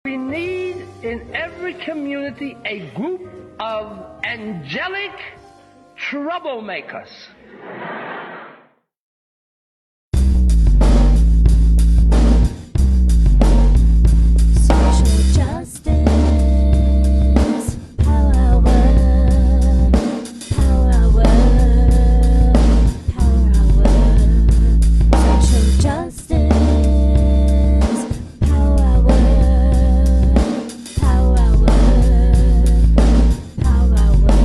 We need in every community a group of angelic troublemakers. Social justice, power word, power word, power word. Social justice, power word, power word, power word.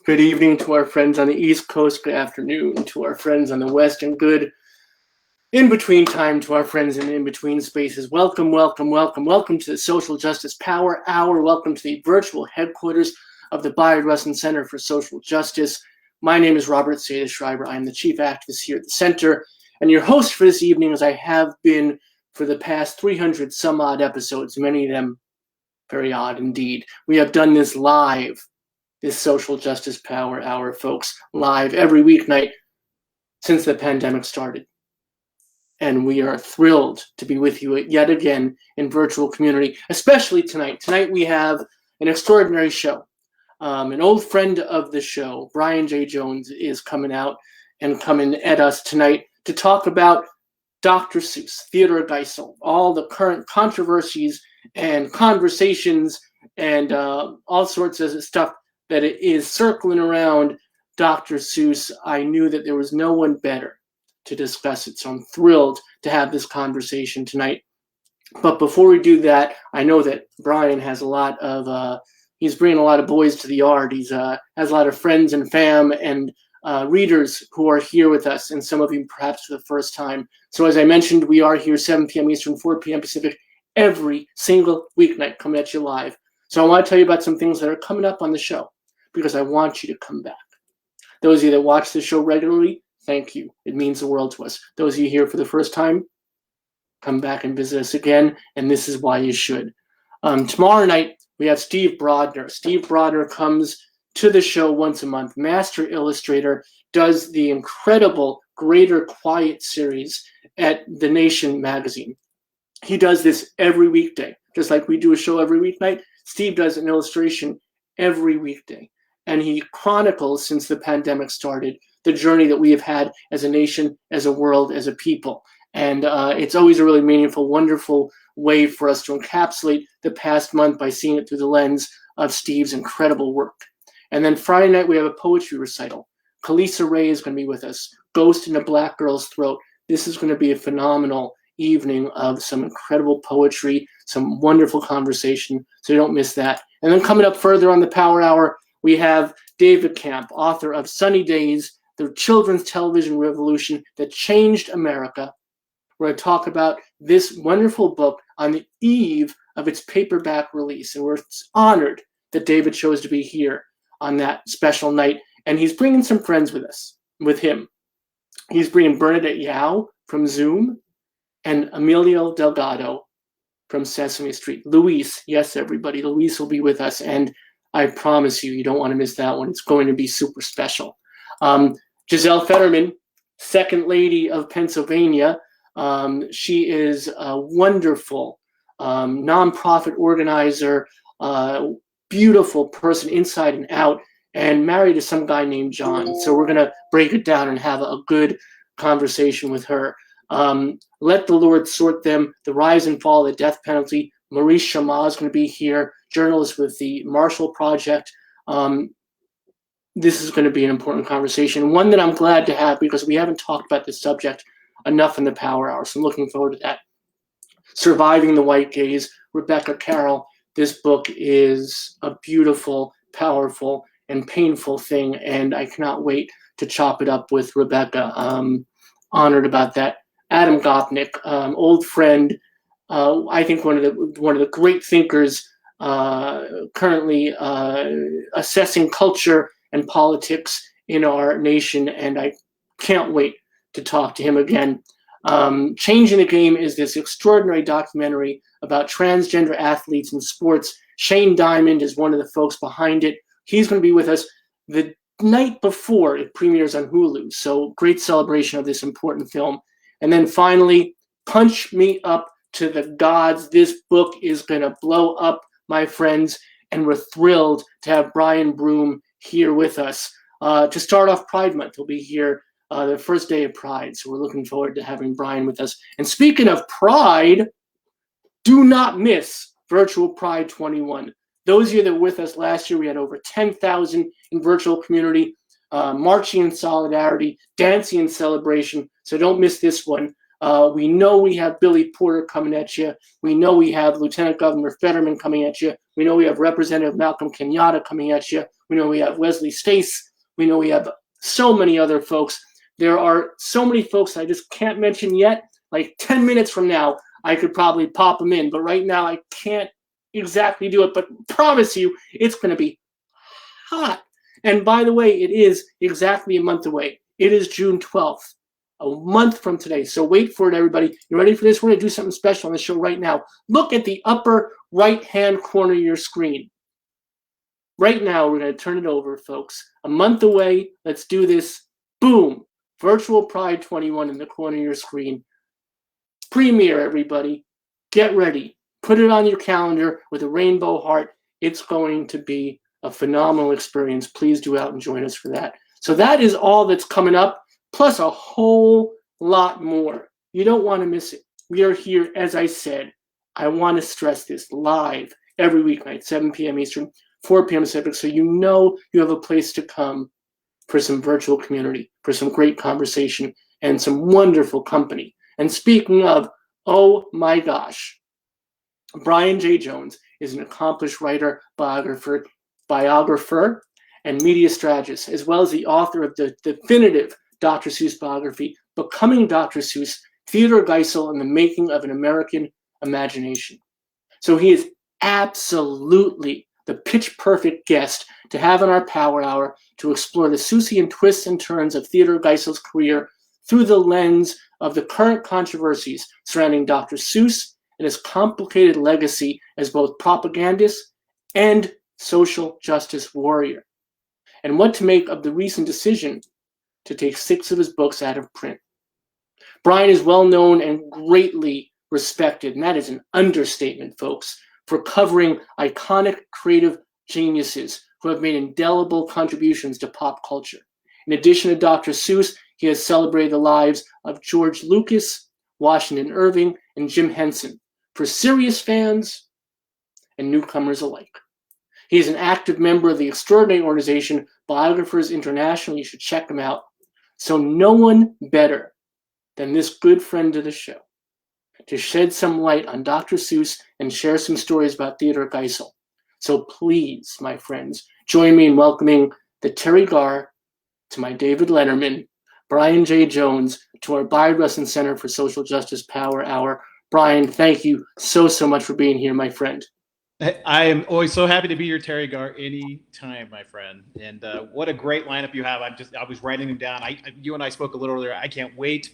Good evening to our friends on the East Coast. Good afternoon to our friends on the West, and good in-between time to our friends in in-between spaces. Welcome, welcome, welcome, welcome to the Social Justice Power Hour. Welcome to the virtual headquarters of the Bayard-Rustin Center for Social Justice. My name is Robert Seda-Schreiber. I am the chief activist here at the center, and your host for this evening, as I have been for the past 300 some odd episodes, many of them very odd indeed. We have done this live. This Social Justice Power Hour, folks, live every weeknight since the pandemic started. And we are thrilled to be with you yet again in virtual community, especially tonight. Tonight we have an extraordinary show. An old friend of the show, Brian J. Jones, is coming out and coming at us tonight to talk about Dr. Seuss, Theodore Geisel, all the current controversies and conversations and all sorts of stuff that it is circling around Dr. Seuss. I knew that there was no one better to discuss it, so I'm thrilled to have this conversation tonight. But before we do that, I know that Brian has a lot of, he's bringing a lot of boys to the yard. He's has a lot of friends and fam and readers who are here with us, and some of you perhaps for the first time. So as I mentioned, we are here 7 p.m. Eastern, 4 p.m. Pacific, every single weeknight coming at you live. So I want to tell you about some things that are coming up on the show, because I want you to come back. Those of you that watch the show regularly, thank you. It means the world to us. Those of you here for the first time, come back and visit us again, and this is why you should. Tomorrow night, we have Steve Brodner. Steve Brodner comes to the show once a month. Master illustrator, does the incredible Greater Quiet series at The Nation magazine. He does this every weekday. Just like we do a show every weeknight, Steve does an illustration every weekday. And he chronicles, since the pandemic started, the journey that we have had as a nation, as a world, as a people. And it's always a really meaningful, wonderful way for us to encapsulate the past month by seeing it through the lens of Steve's incredible work. And then Friday night, we have a poetry recital. Kalisa Ray is going to be with us. Ghost in a Black Girl's Throat. This is going to be a phenomenal evening of some incredible poetry, some wonderful conversation, so you don't miss that. And then coming up further on the Power Hour, we have David Camp, author of Sunny Days, the children's television revolution that changed America. We're going to talk about this wonderful book on the eve of its paperback release, and we're honored that David chose to be here on that special night, and he's bringing some friends with him. He's bringing Bernadette Yao from Zoom, and Emilio Delgado from Sesame Street. Luis, yes, everybody, Luis will be with us, and I promise you, you don't want to miss that one. It's going to be super special. Giselle Fetterman, Second Lady of Pennsylvania. She is a wonderful nonprofit organizer, beautiful person inside and out, and married to some guy named John. So we're going to break it down and have a good conversation with her. Let the Lord Sort Them, The Rise and Fall of the Death Penalty. Maurice Chammah is going to be here, journalist with the Marshall Project. This is going to be an important conversation, one that I'm glad to have because we haven't talked about this subject enough in the Power Hour, so I'm looking forward to that. Surviving the White Gaze, Rebecca Carroll. This book is a beautiful, powerful, and painful thing, and I cannot wait to chop it up with Rebecca. Honored about that. Adam Gopnik, old friend, I think one of the great thinkers currently assessing culture and politics in our nation, and I can't wait to talk to him again. Changing the Game is this extraordinary documentary about transgender athletes in sports Shane Diamond is one of the folks behind it. He's going to be with us the night before it premieres on Hulu. So great celebration of this important film. And then finally, punch me up to the gods. This book is going to blow up, my friends, and we're thrilled to have Brian Broom here with us. To start off Pride Month, he'll be here the first day of Pride, so we're looking forward to having Brian with us. And speaking of Pride, do not miss Virtual Pride 21. Those of you that were with us last year, we had over 10,000 in virtual community, marching in solidarity, dancing in celebration, so don't miss this one. We know we have Billy Porter coming at you. We know we have Lieutenant Governor Fetterman coming at you. We know we have Representative Malcolm Kenyatta coming at you. We know we have Wesley Stace. We know we have so many other folks. There are so many folks I just can't mention yet. Like 10 minutes from now, I could probably pop them in. But right now, I can't exactly do it. But promise you, it's going to be hot. And by the way, it is exactly a month away. It is June 12th. A month from today. So wait for it, everybody. You ready for this? We're going to do something special on the show right now. Look at the upper right-hand corner of your screen. Right now, we're going to turn it over, folks. A month away. Let's do this. Boom. Virtual Pride 21 in the corner of your screen. Premiere, everybody. Get ready. Put it on your calendar with a rainbow heart. It's going to be a phenomenal experience. Please do out and join us for that. So that is all that's coming up, plus a whole lot more. You don't want to miss it. We are here, as I said, I want to stress this, live every weeknight, 7 p.m. Eastern, 4 p.m. Pacific, so you know you have a place to come for some virtual community, for some great conversation, and some wonderful company. And speaking of, oh my gosh, Brian J. Jones is an accomplished writer, biographer, and media strategist, as well as the author of the definitive Dr. Seuss biography, Becoming Dr. Seuss, Theodore Geisel and the Making of an American Imagination. So he is absolutely the pitch-perfect guest to have in our Power Hour to explore the Seussian twists and turns of Theodore Geisel's career through the lens of the current controversies surrounding Dr. Seuss and his complicated legacy as both propagandist and social justice warrior, and what to make of the recent decision to take 6 of his books out of print. Brian is well known and greatly respected, and that is an understatement, folks, for covering iconic creative geniuses who have made indelible contributions to pop culture. In addition to Dr. Seuss, he has celebrated the lives of George Lucas, Washington Irving, and Jim Henson for serious fans and newcomers alike. He is an active member of the extraordinary organization Biographers International. You should check them out. So no one better than this good friend of the show to shed some light on Dr. Seuss and share some stories about Theodore Geisel. So please, my friends, join me in welcoming the Terry Garr to my David Letterman, Brian J. Jones to our Biographer Center for Social Justice Power Hour. Brian, thank you so much for being here, my friend. I am always so happy to be here, Terry Garr, anytime, my friend. And what a great lineup you have. I was writing them down. You and I spoke a little earlier. I can't wait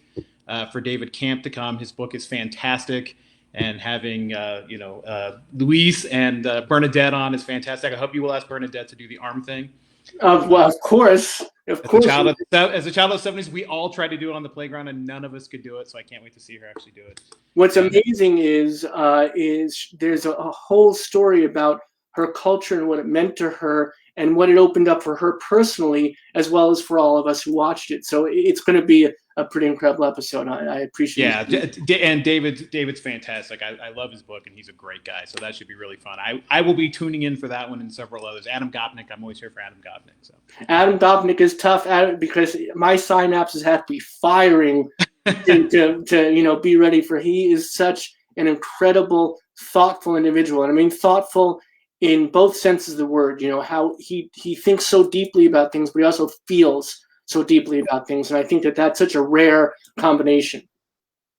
for David Camp to come. His book is fantastic. And having, Luis and Bernadette on is fantastic. I hope you will ask Bernadette to do the arm thing. Well, of course. As a child of the 70s, we all tried to do it on the playground, and none of us could do it. So I can't wait to see her actually do it. What's amazing is there's a whole story about her culture and what it meant to her and what it opened up for her personally, as well as for all of us who watched it. So it's going to be a pretty incredible episode. I appreciate it. Yeah, and David's fantastic. I love his book, and he's a great guy. So that should be really fun. I will be tuning in for that one and several others. Adam Gopnik, I'm always here for Adam Gopnik. So Adam Gopnik is tough because my synapses have to be firing to be ready for. He is such an incredible, thoughtful individual, and I mean thoughtful in both senses of the word. How he thinks so deeply about things, but he also feels so deeply about things. And I think that that's such a rare combination.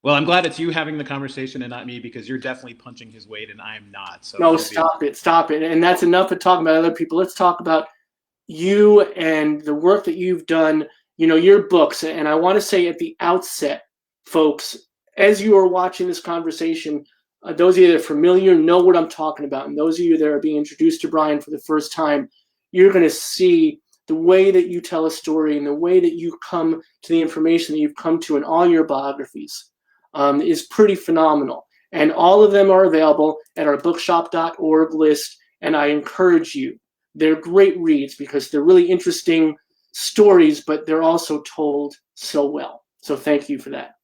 Well, I'm glad it's you having the conversation and not me, because you're definitely punching his weight and I'm not. So no, stop it. And that's enough of talking about other people. Let's talk about you and the work that you've done, your books. And I want to say at the outset, folks, as you are watching this conversation, those of you that are familiar know what I'm talking about. And those of you that are being introduced to Brian for the first time, you're going to see the way that you tell a story and the way that you come to the information that you've come to in all your biographies is pretty phenomenal. And all of them are available at our bookshop.org list. And I encourage you, they're great reads because they're really interesting stories, but they're also told so well. So thank you for that.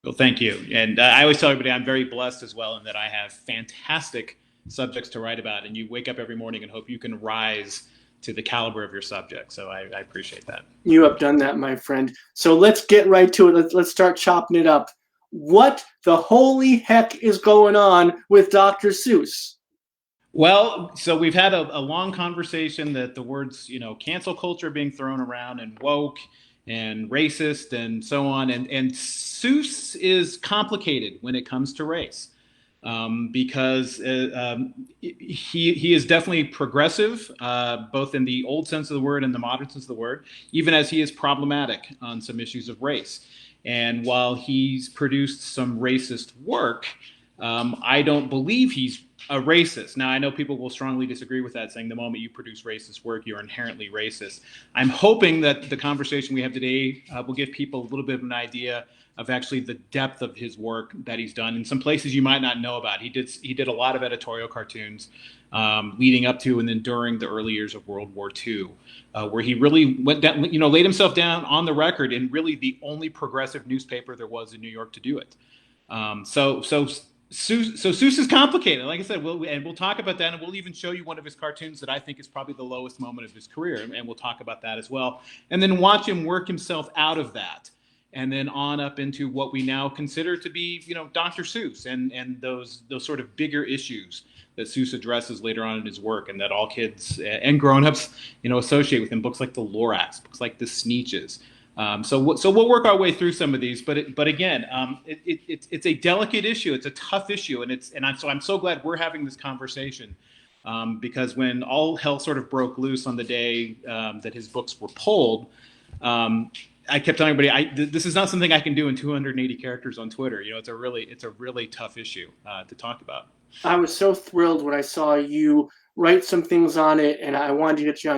Well, thank you. And I always tell everybody I'm very blessed as well in that I have fantastic subjects to write about, and you wake up every morning and hope you can rise to the caliber of your subject. So I appreciate that. You have done that, my friend. So let's get right to it. Let's start chopping it up. What the holy heck is going on with Dr. Seuss? Well, so we've had a long conversation that the words, cancel culture being thrown around and woke and racist and so on. And Seuss is complicated when it comes to race because he is definitely progressive, both in the old sense of the word and the modern sense of the word, even as he is problematic on some issues of race. And while he's produced some racist work, I don't believe he's a racist. Now, I know people will strongly disagree with that, saying the moment you produce racist work, you're inherently racist. I'm hoping that the conversation we have today will give people a little bit of an idea of actually the depth of his work that he's done in some places you might not know about. He did a lot of editorial cartoons leading up to and then during the early years of World War II, where he really went down, laid himself down on the record in really the only progressive newspaper there was in New York to do it. So Seuss is complicated. Like I said, we'll talk about that, and we'll even show you one of his cartoons that I think is probably the lowest moment of his career, and we'll talk about that as well. And then watch him work himself out of that, and then on up into what we now consider to be, Dr. Seuss and those sort of bigger issues that Seuss addresses later on in his work, and that all kids and grown-ups, associate with him. Books like The Lorax, books like The Sneetches. So we'll work our way through some of these, but again, it's a delicate issue. It's a tough issue, and I'm so glad we're having this conversation because when all hell sort of broke loose on the day that his books were pulled, I kept telling everybody, this is not something I can do in 280 characters on Twitter. It's a really tough issue to talk about. I was so thrilled when I saw you write some things on it, and I wanted to get you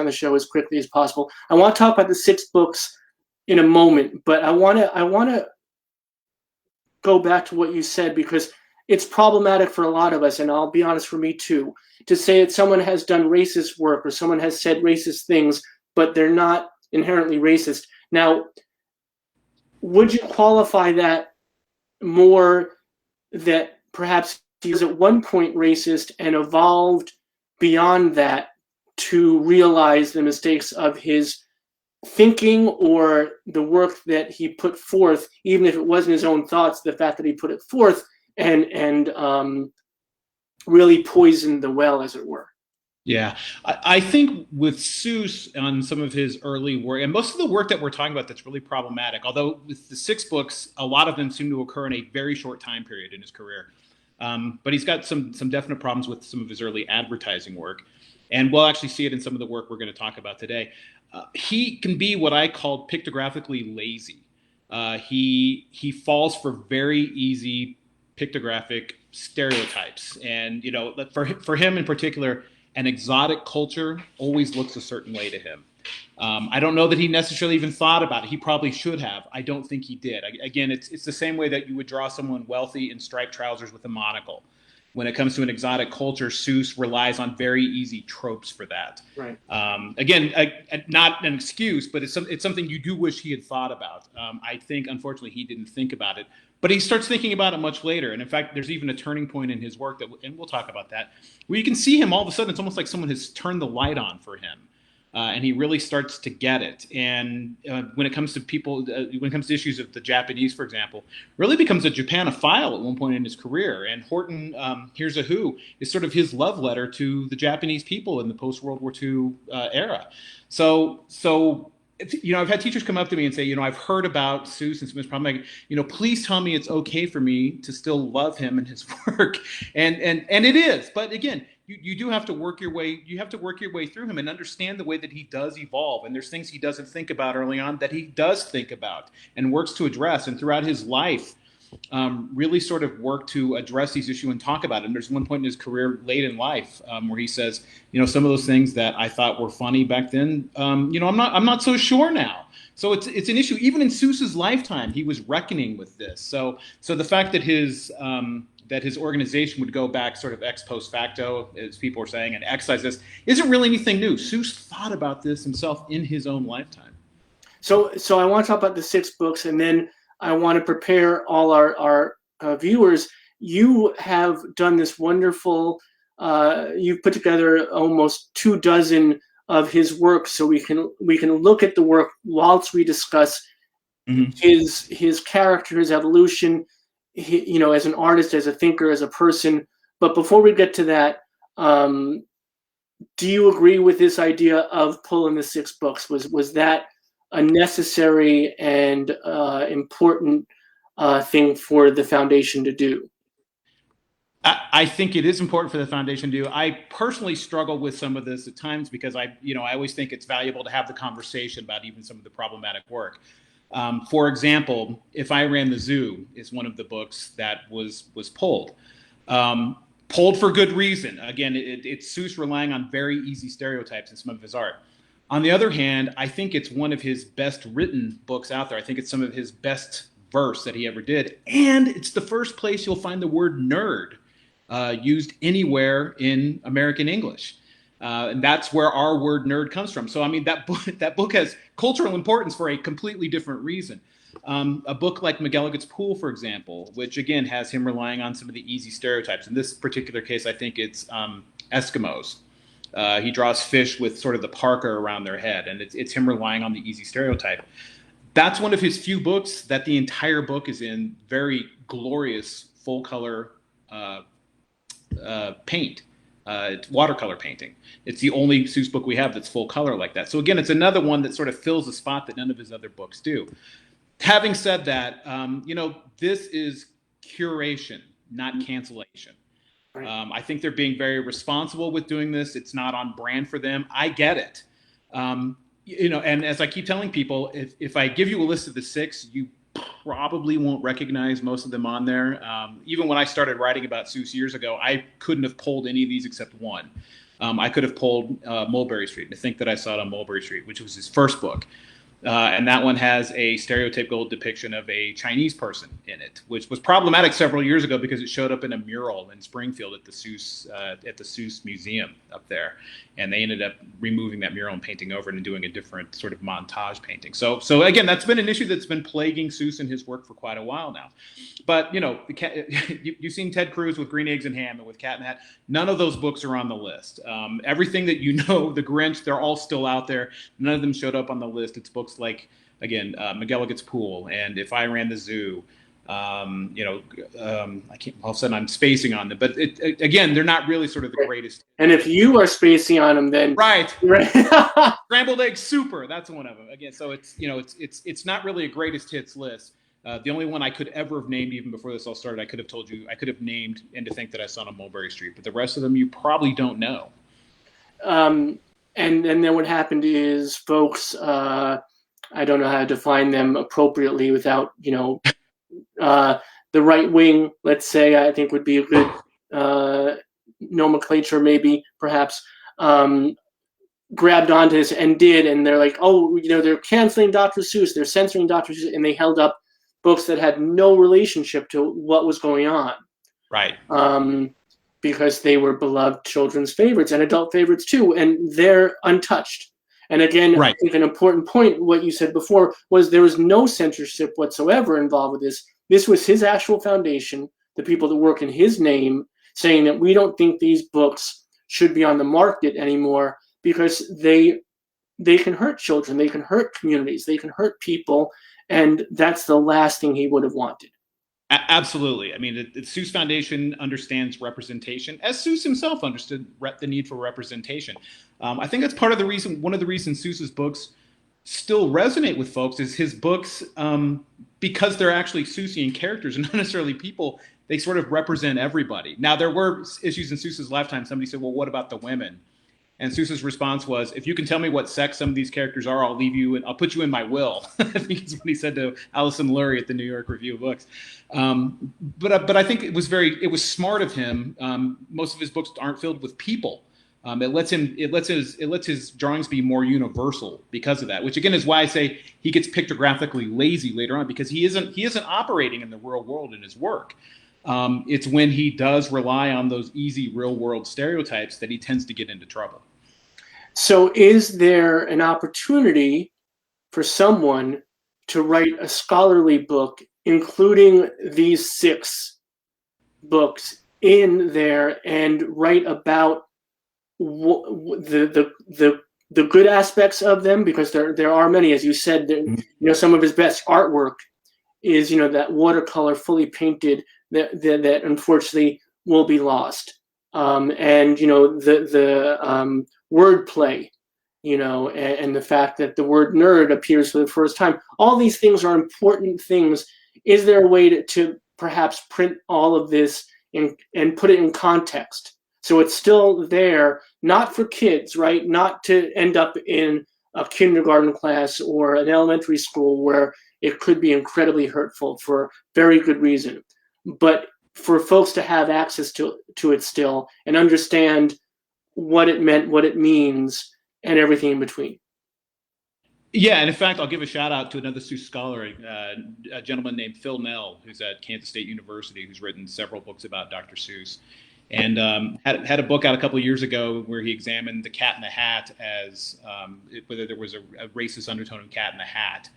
on the show as quickly as possible. I want to talk about the 6 books in a moment, but I want to go back to what you said because it's problematic for a lot of us, and I'll be honest, for me too, to say that someone has done racist work or someone has said racist things, but they're not inherently racist. Now, would you qualify that more that perhaps he was at one point racist and evolved beyond that to realize the mistakes of his thinking or the work that he put forth, even if it wasn't his own thoughts, the fact that he put it forth and really poisoned the well, as it were? Yeah, I think with Seuss on some of his early work, and most of the work that we're talking about that's really problematic, although with the 6 books, a lot of them seem to occur in a very short time period in his career. But he's got some definite problems with some of his early advertising work. And we'll actually see it in some of the work we're going to talk about today. He can be what I call pictographically lazy. He falls for very easy pictographic stereotypes. And, for him in particular, an exotic culture always looks a certain way to him. I don't know that he necessarily even thought about it. He probably should have. I don't think he did. Again, it's the same way that you would draw someone wealthy in striped trousers with a monocle. When it comes to an exotic culture, Seuss relies on very easy tropes for that. Right. Again, not an excuse, but it's something you do wish he had thought about. I think, unfortunately, he didn't think about it. But he starts thinking about it much later. And in fact, there's even a turning point in his work, and we'll talk about that, where you can see him all of a sudden. It's almost like someone has turned the light on for him. And he really starts to get it. And when it comes to when it comes to issues of the Japanese, for example, really becomes a Japanophile at one point in his career. And Horton, Here's a Who, is sort of his love letter to the Japanese people in the post-World War II era. So I've had teachers come up to me and say, I've heard about Seuss and some of his problems. Please tell me it's okay for me to still love him and his work. And it is. But again, you do have to work your way. You have to work your way through him and understand the way that he does evolve. And there's things he doesn't think about early on that he does think about and works to address. And throughout his life, really sort of work to address these issues and talk about it. And there's one point in his career late in life where he says, some of those things that I thought were funny back then, I'm not so sure now. So it's an issue. Even in Seuss's lifetime, he was reckoning with this. So the fact that his organization would go back sort of ex post facto, as people were saying, and excise this isn't really anything new. Seuss thought about this himself in his own lifetime. So I want to talk about the 6 books, and then I want to prepare all our viewers. You have done this wonderful. You've put together almost 24 of his work, so we can look at the work whilst we discuss his character, his evolution, as an artist, as a thinker, as a person. But before we get to that, do you agree with this idea of pulling the 6 books? Was that a necessary and important thing for the foundation to do? I think it is important for the foundation to do. I personally struggle with some of this at times because I always think it's valuable to have the conversation about even some of the problematic work. For example, If I Ran the Zoo is one of the books that was pulled. Pulled for good reason. Again, it's Seuss relying on very easy stereotypes in some of his art. On the other hand, I think it's one of his best written books out there. I think it's some of his best verse that he ever did. And it's the first place you'll find the word nerd used anywhere in American English. And that's where our word nerd comes from. So, I mean, that book has cultural importance for a completely different reason. A book like McGilligan's Pool, for example, which, again, has him relying on some of the easy stereotypes. In this particular case, I think it's Eskimos. He draws fish with sort of the parka around their head, and it's him relying on the easy stereotype. That's one of his few books that the entire book is in very glorious full color paint. It's watercolor painting. It's the only Seuss book we have that's full color like that. So again, it's another one that sort of fills a spot that none of his other books do. Having said that, this is curation, not cancellation. I think they're being very responsible with doing this. It's not on brand for them. I get it. And as I keep telling people, if I give you a list of the 6, you probably won't recognize most of them on there. Even when I started writing about Seuss years ago, I couldn't have pulled any of these except one. I could have pulled Mulberry Street, and I think that I saw it on Mulberry Street, which was his first book. And that one has a stereotypical depiction of a Chinese person in it, which was problematic several years ago because it showed up in a mural in Springfield at the Seuss Museum up there, and they ended up removing that mural and painting over it and doing a different sort of montage painting. So again, that's been an issue that's been plaguing Seuss and his work for quite a while now. But you've seen Ted Cruz with Green Eggs and Ham and with Cat in the Hat. None of those books are on the list. Everything that The Grinch, they're all still out there. None of them showed up on the list. It's books like, again, McGilligan's Pool and If I Ran the Zoo. I can't. All of a sudden, I'm spacing on them, but again, they're not really sort of the greatest. And if you are spacing on them, then right. Scrambled Egg Super, that's one of them. Again, so it's not really a greatest hits list. The only one I could ever have named, even before this all started, I could have named and to think that I saw on Mulberry Street, but the rest of them you probably don't know. And then what happened is folks, I don't know how to define them appropriately without, the right wing, let's say, I think would be a good nomenclature, maybe, perhaps, grabbed onto this and they're like, oh, they're canceling Dr. Seuss, they're censoring Dr. Seuss, and they held up books that had no relationship to what was going on. Right. Because they were beloved children's favorites and adult favorites too, and they're untouched. And again, right. I think an important point, what you said before, was there was no censorship whatsoever involved with this. This was his actual foundation, the people that work in his name, saying that we don't think these books should be on the market anymore because they can hurt children, they can hurt communities, they can hurt people, and that's the last thing he would have wanted. Absolutely. I mean, the Seuss Foundation understands representation, as Seuss himself understood the need for representation. I think that's part of the reason, one of the reasons Seuss's books still resonate with folks is his books, because they're actually Seussian characters and not necessarily people, they sort of represent everybody. Now, there were issues in Seuss's lifetime. Somebody said, well, what about the women? And Seuss's response was, "If you can tell me what sex some of these characters are, I'll leave you and I'll put you in my will." I think it's what he said to Alison Lurie at the New York Review of Books. But I think it was smart of him. Most of his books aren't filled with people. It lets his drawings be more universal because of that. Which again is why I say he gets pictographically lazy later on, because he isn't operating in the real world in his work. It's when he does rely on those easy real world stereotypes that he tends to get into trouble. So is there an opportunity for someone to write a scholarly book, including these 6 books in there, and write about the good aspects of them? Because there are many, as you said, some of his best artwork is, that watercolor fully painted that unfortunately will be lost. And the wordplay, and the fact that the word nerd appears for the first time. All these things are important things. Is there a way to perhaps print all of this and put it in context, so it's still there, not for kids, right? Not to end up in a kindergarten class or an elementary school where it could be incredibly hurtful for very good reason, but for folks to have access to it still and understand what it meant, what it means, and everything in between. Yeah, and in fact, I'll give a shout out to another Seuss scholar, a gentleman named Phil Nell, who's at Kansas State University, who's written several books about Dr. Seuss, and had a book out a couple of years ago where he examined The Cat in the Hat as whether there was a racist undertone in Cat in the Hat.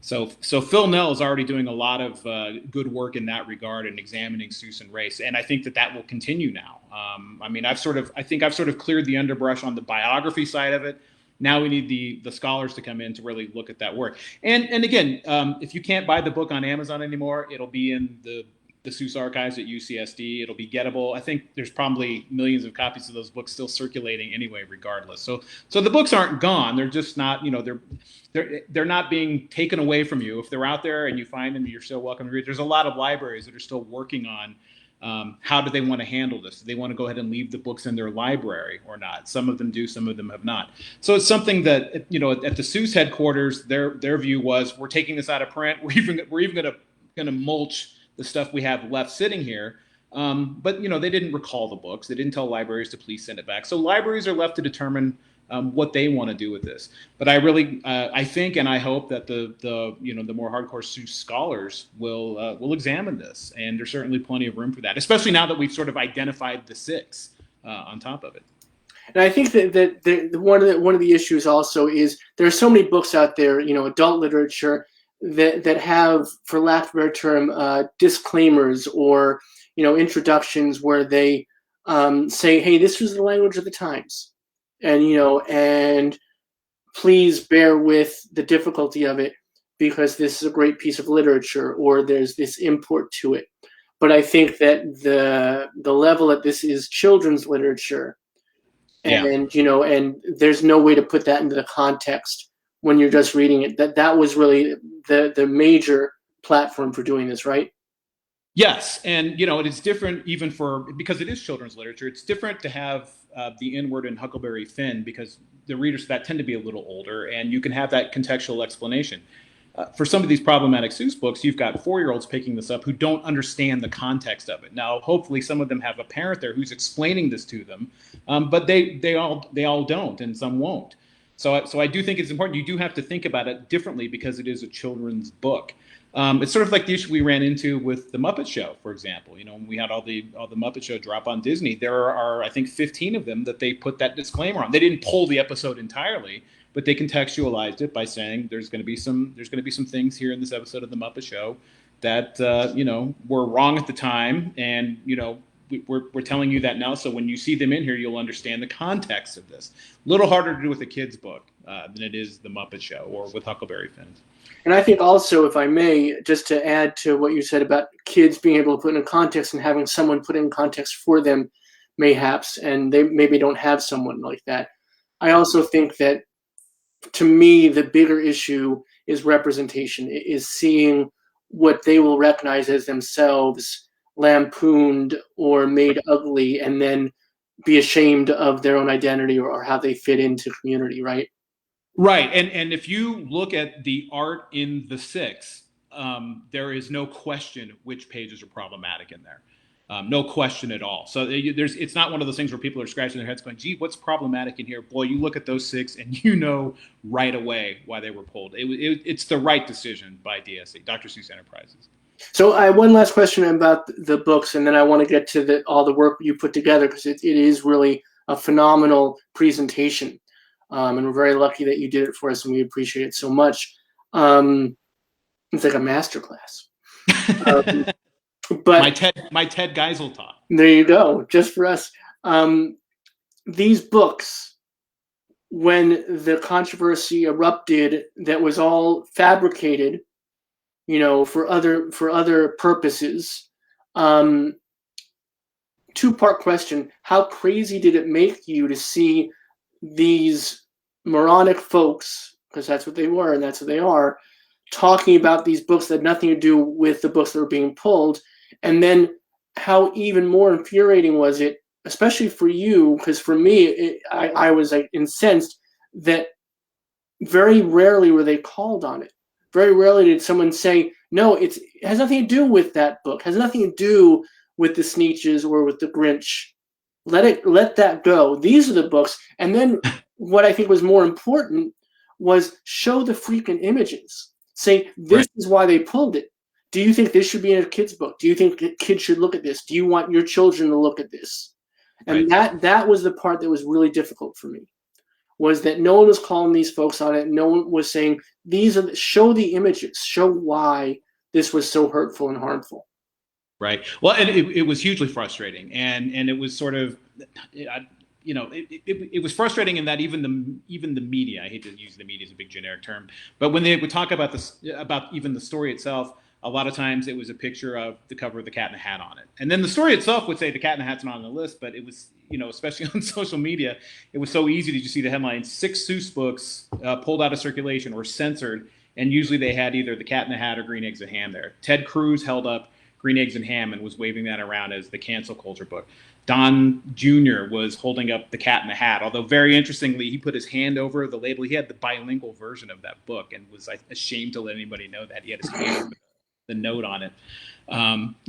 So Phil Nell is already doing a lot of good work in that regard and examining Seuss and race, and I think that will continue now. I think I've sort of cleared the underbrush on the biography side of it. Now we need the scholars to come in to really look at that work. And again, if you can't buy the book on Amazon anymore, it'll be in the Seuss archives at UCSD. It'll be gettable. I think there's probably millions of copies of those books still circulating anyway, regardless. So the books aren't gone. They're just not, they're not being taken away from you. If they're out there and you find them, you're still welcome to read. There's a lot of libraries that are still working on how do they want to handle this? Do they want to go ahead and leave the books in their library or not? Some of them do, some of them have not. So it's something that, at the Seuss headquarters, their view was, we're taking this out of print. We're even going to mulch the stuff we have left sitting here. But they didn't recall the books. They didn't tell libraries to please send it back. So libraries are left to determine what they want to do with this. But I really, I think, and I hope that the more hardcore Seuss scholars will examine this, and there's certainly plenty of room for that, especially now that we've sort of identified the 6 on top of it. And I think that one of the issues also is there are so many books out there, adult literature that have, for lack of a better term, disclaimers or introductions where they say, hey, this was the language of the times. And please bear with the difficulty of it because this is a great piece of literature, or there's this import to it. But I think that the level that this is children's literature, and and there's no way to put that into the context when you're just reading it. That was really the major platform for doing this, right? Yes, and it is different even because it is children's literature. It's different to have the N-word in Huckleberry Finn because the readers of that tend to be a little older, and you can have that contextual explanation. For some of these problematic Seuss books, you've got 4-year-olds picking this up who don't understand the context of it. Now, hopefully, some of them have a parent there who's explaining this to them, but they all don't, and some won't. So I do think it's important. You do have to think about it differently because it is a children's book. It's sort of like the issue we ran into with the Muppet Show, for example. When we had all the Muppet Show drop on Disney, there are I think 15 of them that they put that disclaimer on. They didn't pull the episode entirely, but they contextualized it by saying there's going to be some things here in this episode of the Muppet Show that were wrong at the time, and we're telling you that now. So when you see them in here, you'll understand the context of this. A little harder to do with a kid's book than it is the Muppet Show or with Huckleberry Finn. And I think also, if I may, just to add to what you said about kids being able to put in context and having someone put in context for them, mayhaps, and they maybe don't have someone like that. I also think that, to me, the bigger issue is representation, is seeing what they will recognize as themselves lampooned or made ugly, and then be ashamed of their own identity or how they fit into community, right? Right, and if you look at the art in the six, there is no question which pages are problematic in there. No question at all. So it's not one of those things where people are scratching their heads going, gee, what's problematic in here? Boy, you look at those six and you know right away why they were pulled. It's the right decision by DSE, Dr. Seuss Enterprises. So I have one last question about the books, and then I want to get to all the work you put together, because it is really a phenomenal presentation. And we're very lucky that you did it for us, and we appreciate it so much. It's like a masterclass. But my Ted Geisel talk. There you go, just for us. These books, when the controversy erupted, that was all fabricated, for other purposes. Two-part question: how crazy did it make you to see these moronic folks, because that's what they were and that's what they are, talking about these books that had nothing to do with the books that were being pulled? And then how even more infuriating was it, especially for you, because for me, I was like incensed that very rarely were they called on it. Very rarely did someone say, no, it has nothing to do with that book, has nothing to do with the Sneetches or with the Grinch. Let that go. These are the books. And then what I think was more important was show the freaking images. Say, this is why they pulled it. Do you think this should be in a kid's book? Do you think kids should look at this? Do you want your children to look at this? And that was the part that was really difficult for me, was that no one was calling these folks on it. No one was saying, show the images, show why this was so hurtful and harmful. Right. Well, and it was hugely frustrating, and it was sort of, it was frustrating in that even the media, I hate to use the media as a big generic term, but when they would talk about about even the story itself, a lot of times it was a picture of the cover of the Cat in the Hat on it. And then the story itself would say the Cat in the Hat's not on the list, but it was, especially on social media, it was so easy to just see the headline, 6 Seuss books pulled out of circulation or censored. And usually they had either the Cat in the Hat or Green Eggs and Ham there. Ted Cruz held up Green Eggs and Ham and was waving that around as the cancel culture book. Don Jr. was holding up the Cat in the Hat, although very interestingly, he put his hand over the label. He had the bilingual version of that book and was ashamed to let anybody know that. He had his hand over the note on it.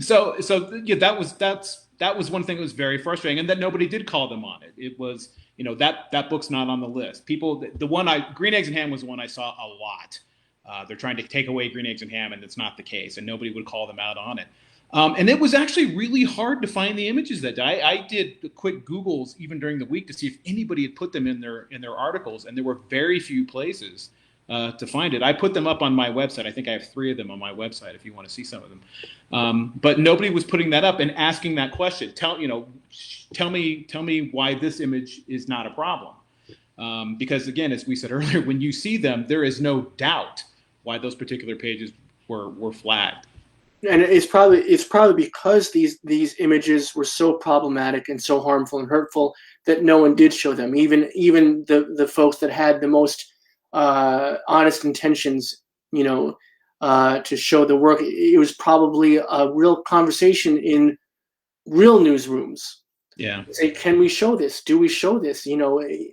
So that was one thing that was very frustrating, and that nobody did call them on it. It was, that book's not on the list. Green Eggs and Ham was the one I saw a lot. They're trying to take away Green Eggs and Ham, and it's not the case, and nobody would call them out on it. And it was actually really hard to find the images that day. I did quick Googles even during the week to see if anybody had put them in their articles, and there were very few places to find it. I put them up on my website. I think I have 3 of them on my website if you want to see some of them. But nobody was putting that up and asking that question. Tell me why this image is not a problem. Because again, as we said earlier, when you see them, there is no doubt why those particular pages were flagged. And it's probably because these images were so problematic and so harmful and hurtful that no one did show them. Even the folks that had the most honest intentions, to show the work. It was probably a real conversation in real newsrooms. Yeah. Say, can we show this? Do we show this?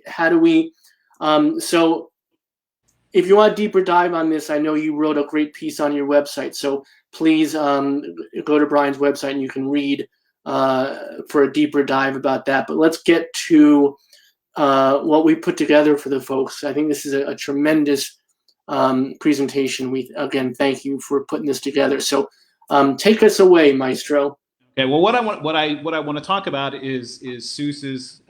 How do we? So if you want a deeper dive on this, I know you wrote a great piece on your website. So please go to Brian's website and you can read for a deeper dive about that. But let's get to what we put together for the folks. I think this is a tremendous presentation. We again thank you for putting this together. So take us away, Maestro. Okay. Well, what I want to talk about is Seuss's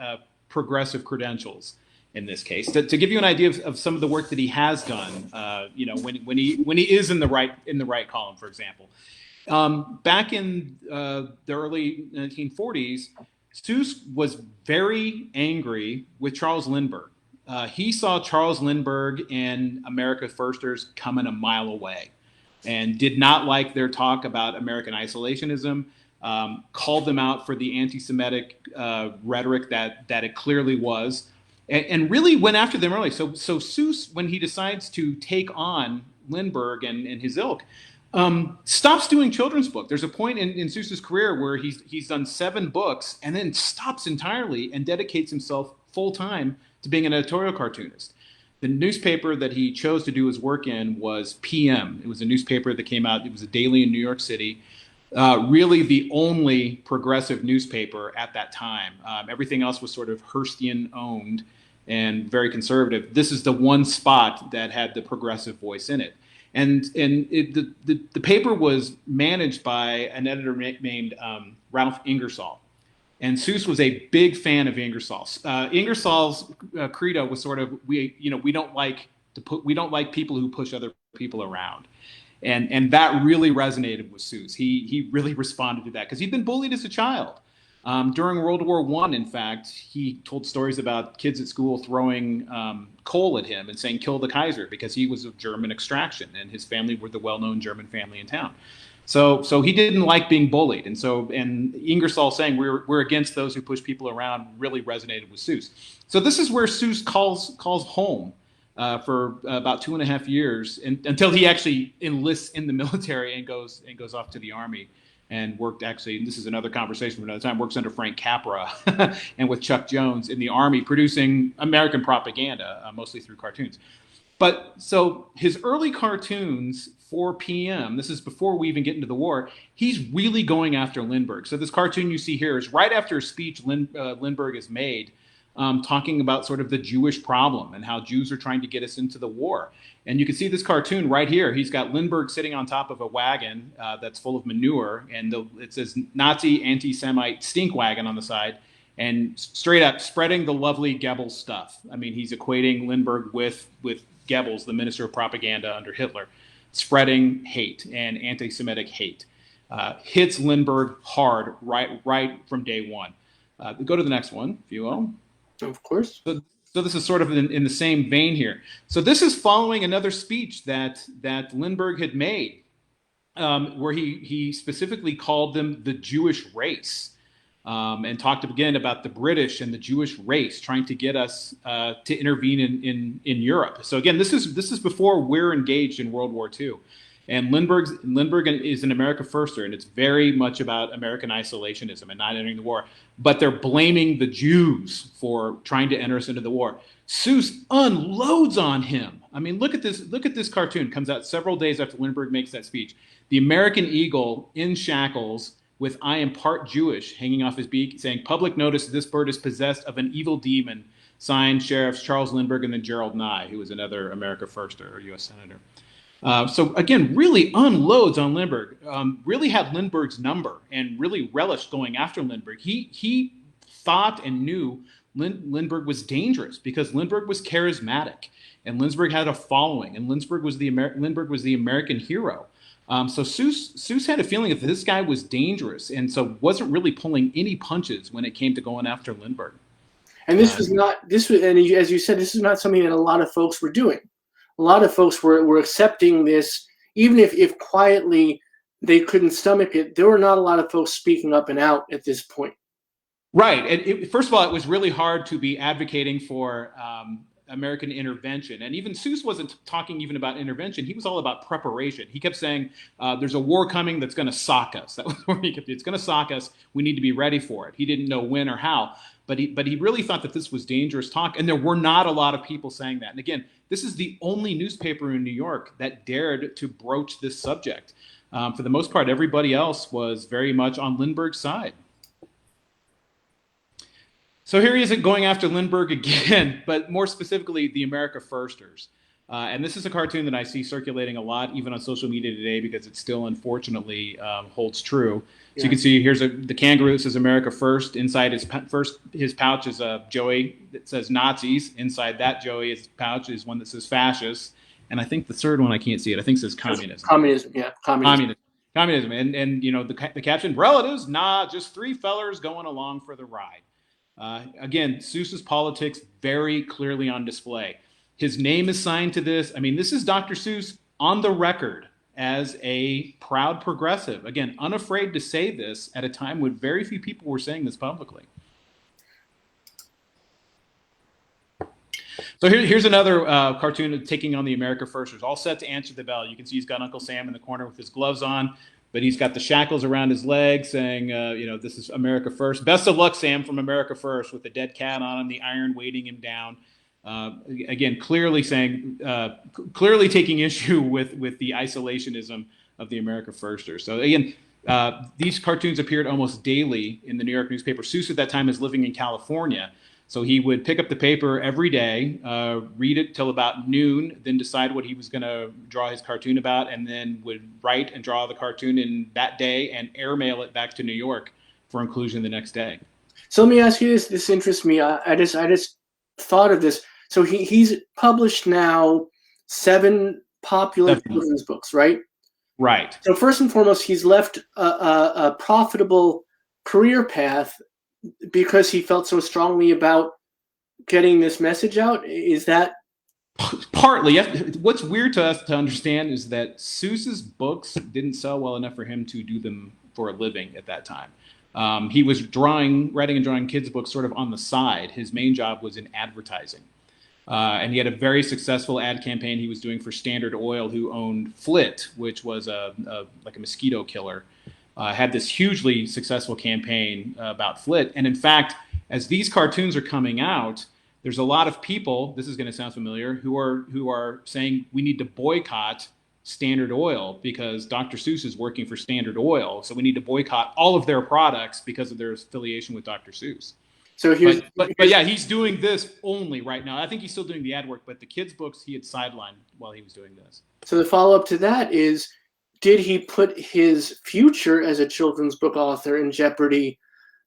progressive credentials in this case, to give you an idea of some of the work that he has done. When he is in the right column, for example, back in the early 1940s. Seuss was very angry with Charles Lindbergh. He saw Charles Lindbergh and America Firsters coming a mile away and did not like their talk about American isolationism, called them out for the anti-Semitic rhetoric that it clearly was, and really went after them early. So Seuss, when he decides to take on Lindbergh and his ilk, Stops doing children's book. There's a point in Seuss's career where he's done 7 books and then stops entirely and dedicates himself full time to being an editorial cartoonist. The newspaper that he chose to do his work in was PM. It was a newspaper that came out. It was a daily in New York City. Really the only progressive newspaper at that time. Everything else was sort of Hearstian owned and very conservative. This is the one spot that had the progressive voice in it. And the paper was managed by an editor named Ralph Ingersoll. And Seuss was a big fan of Ingersoll. Ingersoll's credo was sort of we don't like people who push other people around. And that really resonated with Seuss. He really responded to that because he'd been bullied as a child. During World War I, in fact, he told stories about kids at school throwing coal at him and saying, "Kill the Kaiser," because he was of German extraction and his family were the well-known German family in town. So he didn't like being bullied. And Ingersoll saying we're against those who push people around really resonated with Seuss. So this is where Seuss calls home. For about 2.5 years until he actually enlists in the military and goes off to the army and worked actually, and this is another conversation for another time, works under Frank Capra and with Chuck Jones in the army producing American propaganda, mostly through cartoons. But so his early cartoons for PM, this is before we even get into the war, he's really going after Lindbergh. So this cartoon you see here is right after a speech Lindbergh has made, talking about sort of the Jewish problem and how Jews are trying to get us into the war. And you can see this cartoon right here. He's got Lindbergh sitting on top of a wagon that's full of manure, and it says Nazi anti-Semite stink wagon on the side, and straight up spreading the lovely Goebbels stuff. I mean, he's equating Lindbergh with Goebbels, the minister of propaganda under Hitler, spreading hate and anti-Semitic hate. Hits Lindbergh hard right from day one. Go to the next one, if you will. Of course. So this is sort of in the same vein here. So this is following another speech that Lindbergh had made, where he specifically called them the Jewish race, and talked again about the British and the Jewish race trying to get us to intervene in Europe. So again, this is before we're engaged in World War II. And Lindbergh is an America firster, and it's very much about American isolationism and not entering the war. But they're blaming the Jews for trying to enter us into the war. Seuss unloads on him. I mean, look at this cartoon. It comes out several days after Lindbergh makes that speech. The American eagle in shackles with "I am part Jewish" hanging off his beak, saying, "Public notice, this bird is possessed of an evil demon." Signed, Sheriffs Charles Lindbergh and then Gerald Nye, who was another America firster or U.S. Senator. So again, really unloads on Lindbergh, really had Lindbergh's number and really relished going after Lindbergh. He thought and knew Lindbergh was dangerous because Lindbergh was charismatic and Lindbergh had a following and Lindbergh was the American hero. So Seuss had a feeling that this guy was dangerous and so wasn't really pulling any punches when it came to going after Lindbergh. And and as you said, this is not something that a lot of folks were doing. A lot of folks were accepting this, even if quietly they couldn't stomach it. There were not a lot of folks speaking up and out at this point. Right. And first of all, it was really hard to be advocating for American intervention. And even Seuss wasn't talking even about intervention. He was all about preparation. He kept saying, there's a war coming that's going to sock us. That was where he kept, it's going to sock us. We need to be ready for it. He didn't know when or how. But he really thought that this was dangerous talk. And there were not a lot of people saying that. And again, this is the only newspaper in New York that dared to broach this subject. For the most part, everybody else was very much on Lindbergh's side. So here he is going after Lindbergh again, but more specifically, the America Firsters. And this is a cartoon that I see circulating a lot, even on social media today, because it still, unfortunately, holds true. So you can see here's the kangaroo that says America First. Inside his pouch is a Joey that says Nazis. Inside that Joey's pouch is one that says fascists. And I think the third one, I can't see it. I think it says communism. Communism, yeah. Communism. And you know, the caption, relatives, nah, just three fellers going along for the ride. Again, Seuss's politics very clearly on display. His name is signed to this. I mean, this is Dr. Seuss on the record as a proud progressive. Again, unafraid to say this at a time when very few people were saying this publicly. So here's another cartoon taking on the America Firsters, all set to answer the bell. You can see he's got Uncle Sam in the corner with his gloves on, but he's got the shackles around his legs saying, this is America First. Best of luck, Sam, from America First, with the dead cat on him, the iron weighting him down. Again, clearly taking issue with the isolationism of the America Firsters. So again, these cartoons appeared almost daily in the New York newspaper. Seuss at that time is living in California. So he would pick up the paper every day, read it till about noon, then decide what he was going to draw his cartoon about, and then would write and draw the cartoon in that day and airmail it back to New York for inclusion the next day. So let me ask you this. This interests me. I just thought of this. So he's published now 7 popular children's books, right? Right. So first and foremost, he's left a profitable career path because he felt so strongly about getting this message out. Is that partly? What's weird to us to understand is that Seuss's books didn't sell well enough for him to do them for a living at that time. He was writing and drawing kids' books sort of on the side. His main job was in advertising. And he had a very successful ad campaign he was doing for Standard Oil, who owned Flit, which was like a mosquito killer. Had this hugely successful campaign about Flit. And in fact, as these cartoons are coming out, there's a lot of people, this is going to sound familiar, who are saying we need to boycott Standard Oil because Dr. Seuss is working for Standard Oil. So we need to boycott all of their products because of their affiliation with Dr. Seuss. So but yeah, he's doing this only right now. I think he's still doing the ad work, but the kids' books he had sidelined while he was doing this. So the follow-up to that is, did he put his future as a children's book author in jeopardy?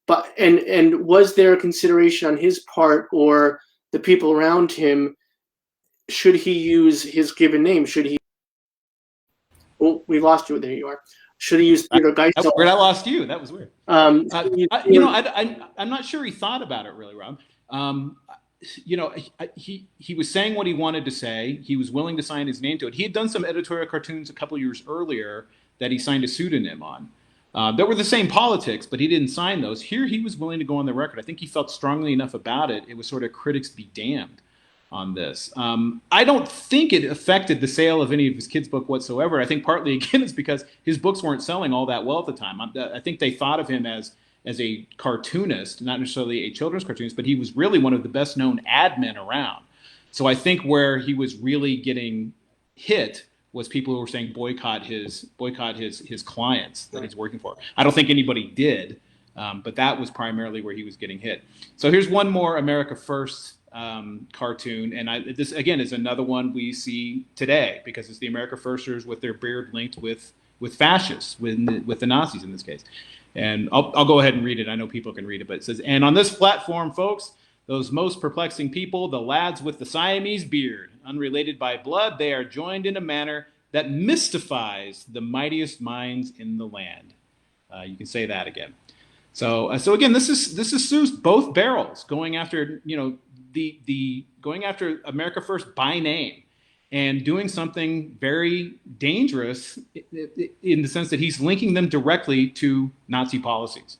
But and was there a consideration on his part or the people around him? Should he use his given name? Should he? Oh, we lost you. There you are. Should he use Theodore Geisel? Where I lost you. That was weird. I'm not sure he thought about it really, Rob. He was saying what he wanted to say. He was willing to sign his name to it. He had done some editorial cartoons a couple years earlier that he signed a pseudonym on. That were the same politics, but he didn't sign those. Here, he was willing to go on the record. I think he felt strongly enough about it. It was sort of critics be damned on this. I don't think it affected the sale of any of his kids' book whatsoever. I think partly, again, it's because his books weren't selling all that well at the time. I think they thought of him as a cartoonist, not necessarily a children's cartoonist, but he was really one of the best known ad men around. So I think where he was really getting hit was people who were saying boycott his clients that he's working for. I don't think anybody did, but that was primarily where he was getting hit. So here's one more America First cartoon, and this again is another one we see today because it's the America Firsters with their beard linked with fascists, with the Nazis in this case. And I'll go ahead and read it. I know people can read it, but it says, "And on this platform, folks, those most perplexing people, the lads with the Siamese beard, unrelated by blood, they are joined in a manner that mystifies the mightiest minds in the land." You can say that again. So again, this is Seuss, both barrels, going after going after America First by name and doing something very dangerous in the sense that he's linking them directly to Nazi policies,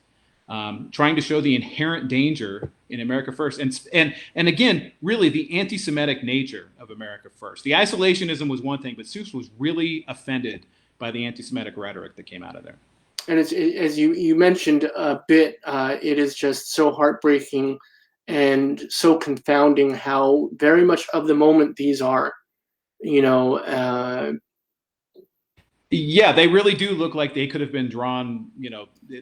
trying to show the inherent danger in America First, and again, really the anti-Semitic nature of America First. The isolationism was one thing, but Seuss was really offended by the anti-Semitic rhetoric that came out of there. And it's, as you mentioned a bit, it is just so heartbreaking and so confounding how very much of the moment these are. Yeah, they really do look like they could have been drawn,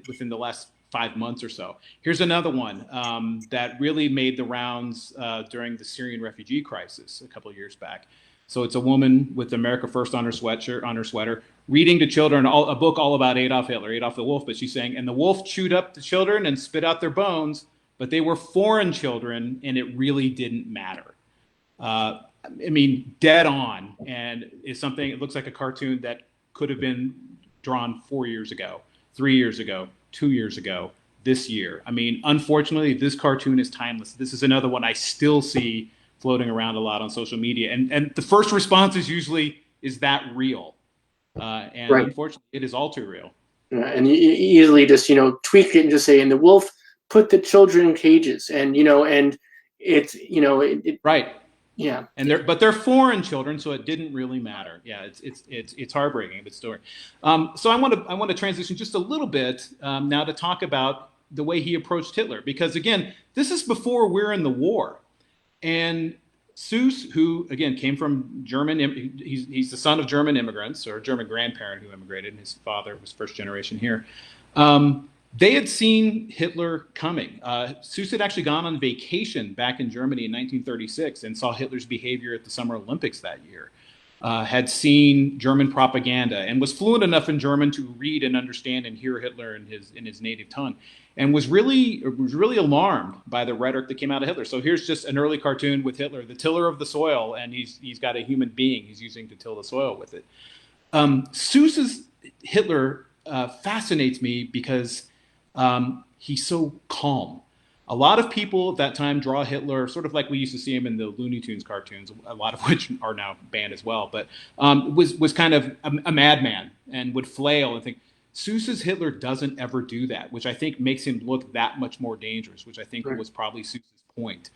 within the last 5 months or so. Here's another one that really made the rounds during the Syrian refugee crisis a couple of years back. So it's a woman with America First on her sweater, reading to children a book all about Adolf Hitler, Adolf the Wolf. But she's saying, "And the wolf chewed up the children and spit out their bones, but they were foreign children, and it really didn't matter." Dead on, and it's something. It looks like a cartoon that could have been drawn 4 years ago, 3 years ago, 2 years ago, this year. Unfortunately, this cartoon is timeless. This is another one I still see floating around a lot on social media, and the first response is usually, "Is that real?" And right. Unfortunately, it is all too real. And you easily just tweak it and just say, "And the wolf put the children in cages," and and it's right. Yeah. And they're foreign children, so it didn't really matter. Yeah, it's heartbreaking, but story. So I want to transition just a little bit now to talk about the way he approached Hitler, because again, this is before we're in the war, and Seuss, who again came from German, he's the son of German immigrants, or a German grandparent who immigrated, and his father was first generation here. They had seen Hitler coming. Seuss had actually gone on vacation back in Germany in 1936 and saw Hitler's behavior at the Summer Olympics that year. Had seen German propaganda and was fluent enough in German to read and understand and hear Hitler in his native tongue, and was really alarmed by the rhetoric that came out of Hitler. So here's just an early cartoon with Hitler, the tiller of the soil, and he's got a human being he's using to till the soil with it. Seuss's Hitler fascinates me because he's so calm. A lot of people at that time draw Hitler sort of like we used to see him in the Looney Tunes cartoons, a lot of which are now banned as well, but was kind of a madman and would flail and think. Seuss's Hitler doesn't ever do that, which I think makes him look that much more dangerous, which I think was probably Seuss's point.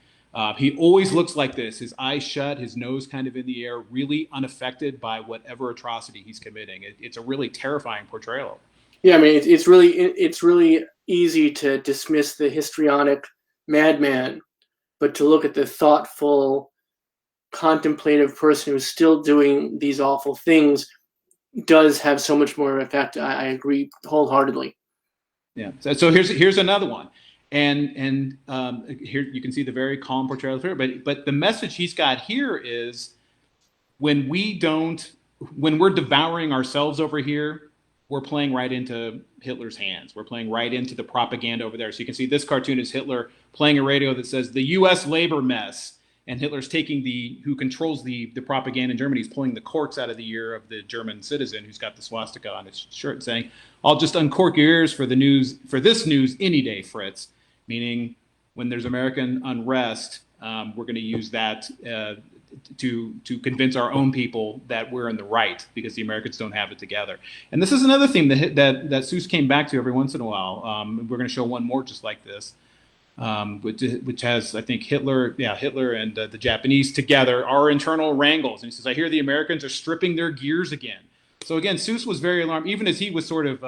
He always looks like this, his eyes shut, his nose kind of in the air, really unaffected by whatever atrocity he's committing. It's a really terrifying portrayal. Yeah, I mean, it's really easy to dismiss the histrionic madman, but to look at the thoughtful, contemplative person who's still doing these awful things does have so much more effect. I agree wholeheartedly. Yeah. So here's another one, and here you can see the very calm portrayal of Hitler. But the message he's got here is when we're devouring ourselves over here, we're playing right into Hitler's hands. We're playing right into the propaganda over there. So you can see this cartoon is Hitler playing a radio that says the U.S. labor mess. And Hitler's taking who controls the propaganda in Germany. He's pulling the corks out of the ear of the German citizen who's got the swastika on his shirt saying, I'll just uncork your ears for this news any day, Fritz. Meaning when there's American unrest, we're going to use that to convince our own people that we're in the right because the Americans don't have it together. And this is another theme that Seuss came back to every once in a while. We're going to show one more just like this. Which has, I think, Hitler and the Japanese together, our internal wrangles. And he says, I hear the Americans are stripping their gears again. So again, Seuss was very alarmed, even as he was sort of,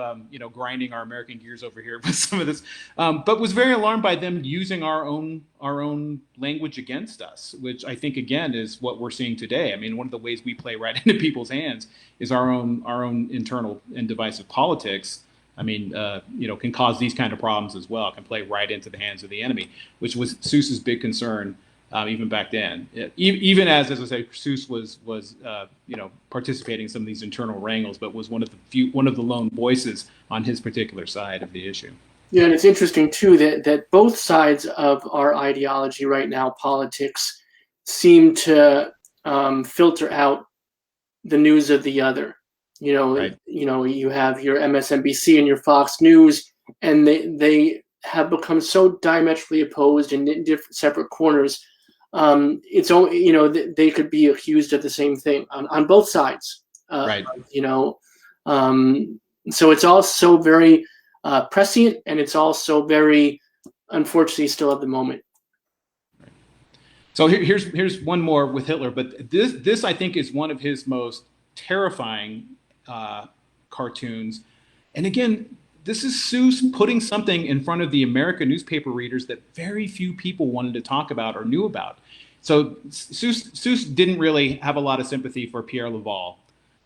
grinding our American gears over here with some of this, but was very alarmed by them using our own language against us, which I think, again, is what we're seeing today. I mean, one of the ways we play right into people's hands is our own internal and divisive politics. I mean, can cause these kind of problems as well. Can play right into the hands of the enemy, which was Seuss's big concern even back then. Even as I say, Seuss was participating in some of these internal wrangles, but was one of the lone voices on his particular side of the issue. Yeah, and it's interesting too that both sides of our ideology right now, politics, seem to filter out the news of the other. Right. You have your MSNBC and your Fox News, and they have become so diametrically opposed in different separate corners. It's only they could be accused of the same thing on both sides. Right. So it's all so very prescient, and it's also very, unfortunately, still at the moment. Right. So here's one more with Hitler, but this I think is one of his most terrifying cartoons. And again, this is Seuss putting something in front of the American newspaper readers that very few people wanted to talk about or knew about. So Seuss didn't really have a lot of sympathy for Pierre Laval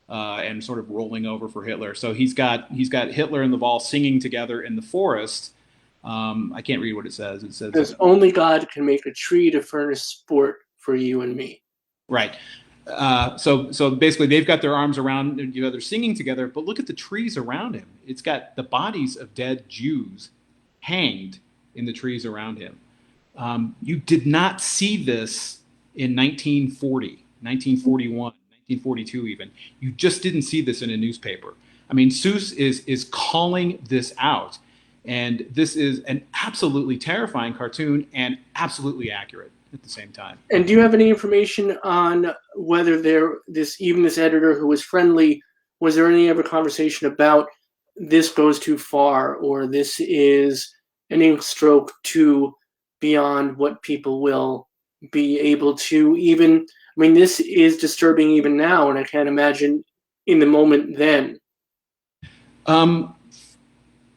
and sort of rolling over for Hitler. So he's got Hitler and Laval singing together in the forest. I can't read what it says. It says, only God can make a tree to furnish sport for you and me. Right. So basically they've got their arms around, they're singing together, but look at the trees around him. It's got the bodies of dead Jews hanged in the trees around him. You did not see this in 1940, 1941, 1942 even. You just didn't see this in a newspaper. I mean, Seuss is calling this out. And this is an absolutely terrifying cartoon and absolutely accurate at the same time. And do you have any information on whether this editor who was friendly, was there any ever conversation about this goes too far, or this is an ink stroke too beyond what people will be able to even, I mean, this is disturbing even now, and I can't imagine in the moment then.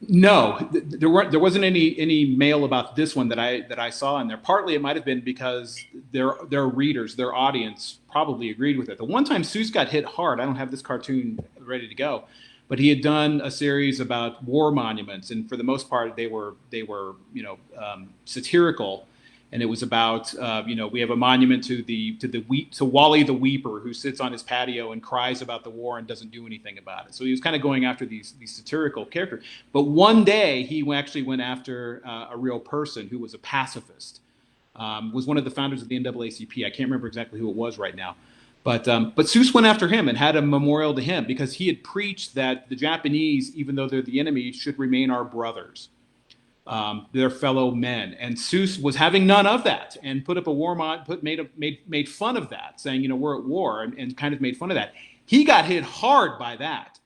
No, there wasn't any mail about this one that I saw in there. Partly it might have been because their readers, their audience probably agreed with it. The one time Seuss got hit hard, I don't have this cartoon ready to go, but he had done a series about war monuments, and for the most part they were satirical. And it was about we have a monument to Wally the Weeper, who sits on his patio and cries about the war and doesn't do anything about it. So he was kind of going after these satirical characters. But one day he actually went after a real person who was a pacifist, was one of the founders of the NAACP. I can't remember exactly who it was right now. But Seuss went after him and had a memorial to him because he had preached that the Japanese, even though they're the enemy, should remain our brothers. Their fellow men, and Seuss was having none of that, and put up a war made fun of that, saying we're at war, and kind of made fun of that. He got hit hard by that.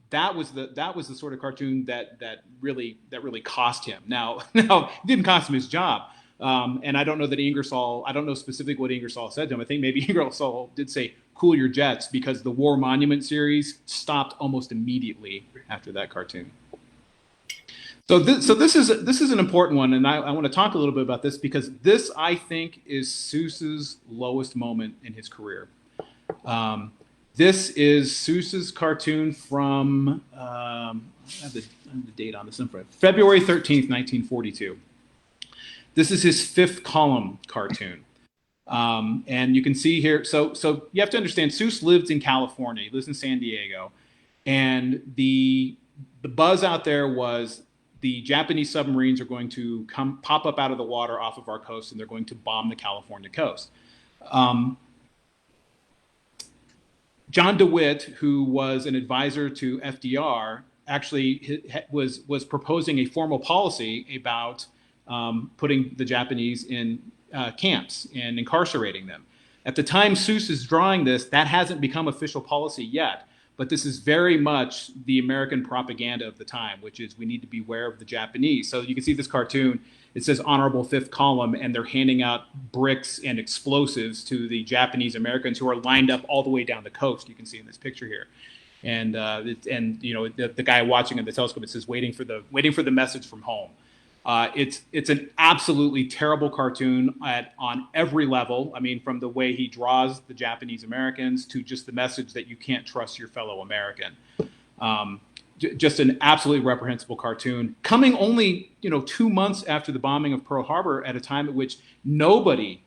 That was the sort of cartoon that really cost him. Now it didn't cost him his job, and I don't know that Ingersoll. I don't know specifically what Ingersoll said to him. I think maybe Ingersoll did say "cool your jets" because the War Monument series stopped almost immediately after that cartoon. So this is an important one, and I want to talk a little bit about this because this, I think, is Seuss's lowest moment in his career. This is Seuss's cartoon from I have the date on this in front. February 13th, 1942. This is his 5th column cartoon. And you can see here, so you have to understand, Seuss lived in California. He lives in San Diego. And the buzz out there was the Japanese submarines are going to pop up out of the water off of our coast, and they're going to bomb the California coast. John DeWitt, who was an advisor to FDR, actually was proposing a formal policy about putting the Japanese in camps and incarcerating them. At the time Seuss is drawing this, that hasn't become official policy yet. But this is very much the American propaganda of the time, which is we need to beware of the Japanese. So you can see this cartoon, it says honorable 5th column, and they're handing out bricks and explosives to the Japanese Americans who are lined up all the way down the coast. You can see in this picture here. And the guy watching in the telescope, it says waiting for the message from home. It's an absolutely terrible cartoon on every level. I mean, from the way he draws the Japanese Americans to just the message that you can't trust your fellow American. Just an absolutely reprehensible cartoon, coming only 2 months after the bombing of Pearl Harbor, at a time at which nobody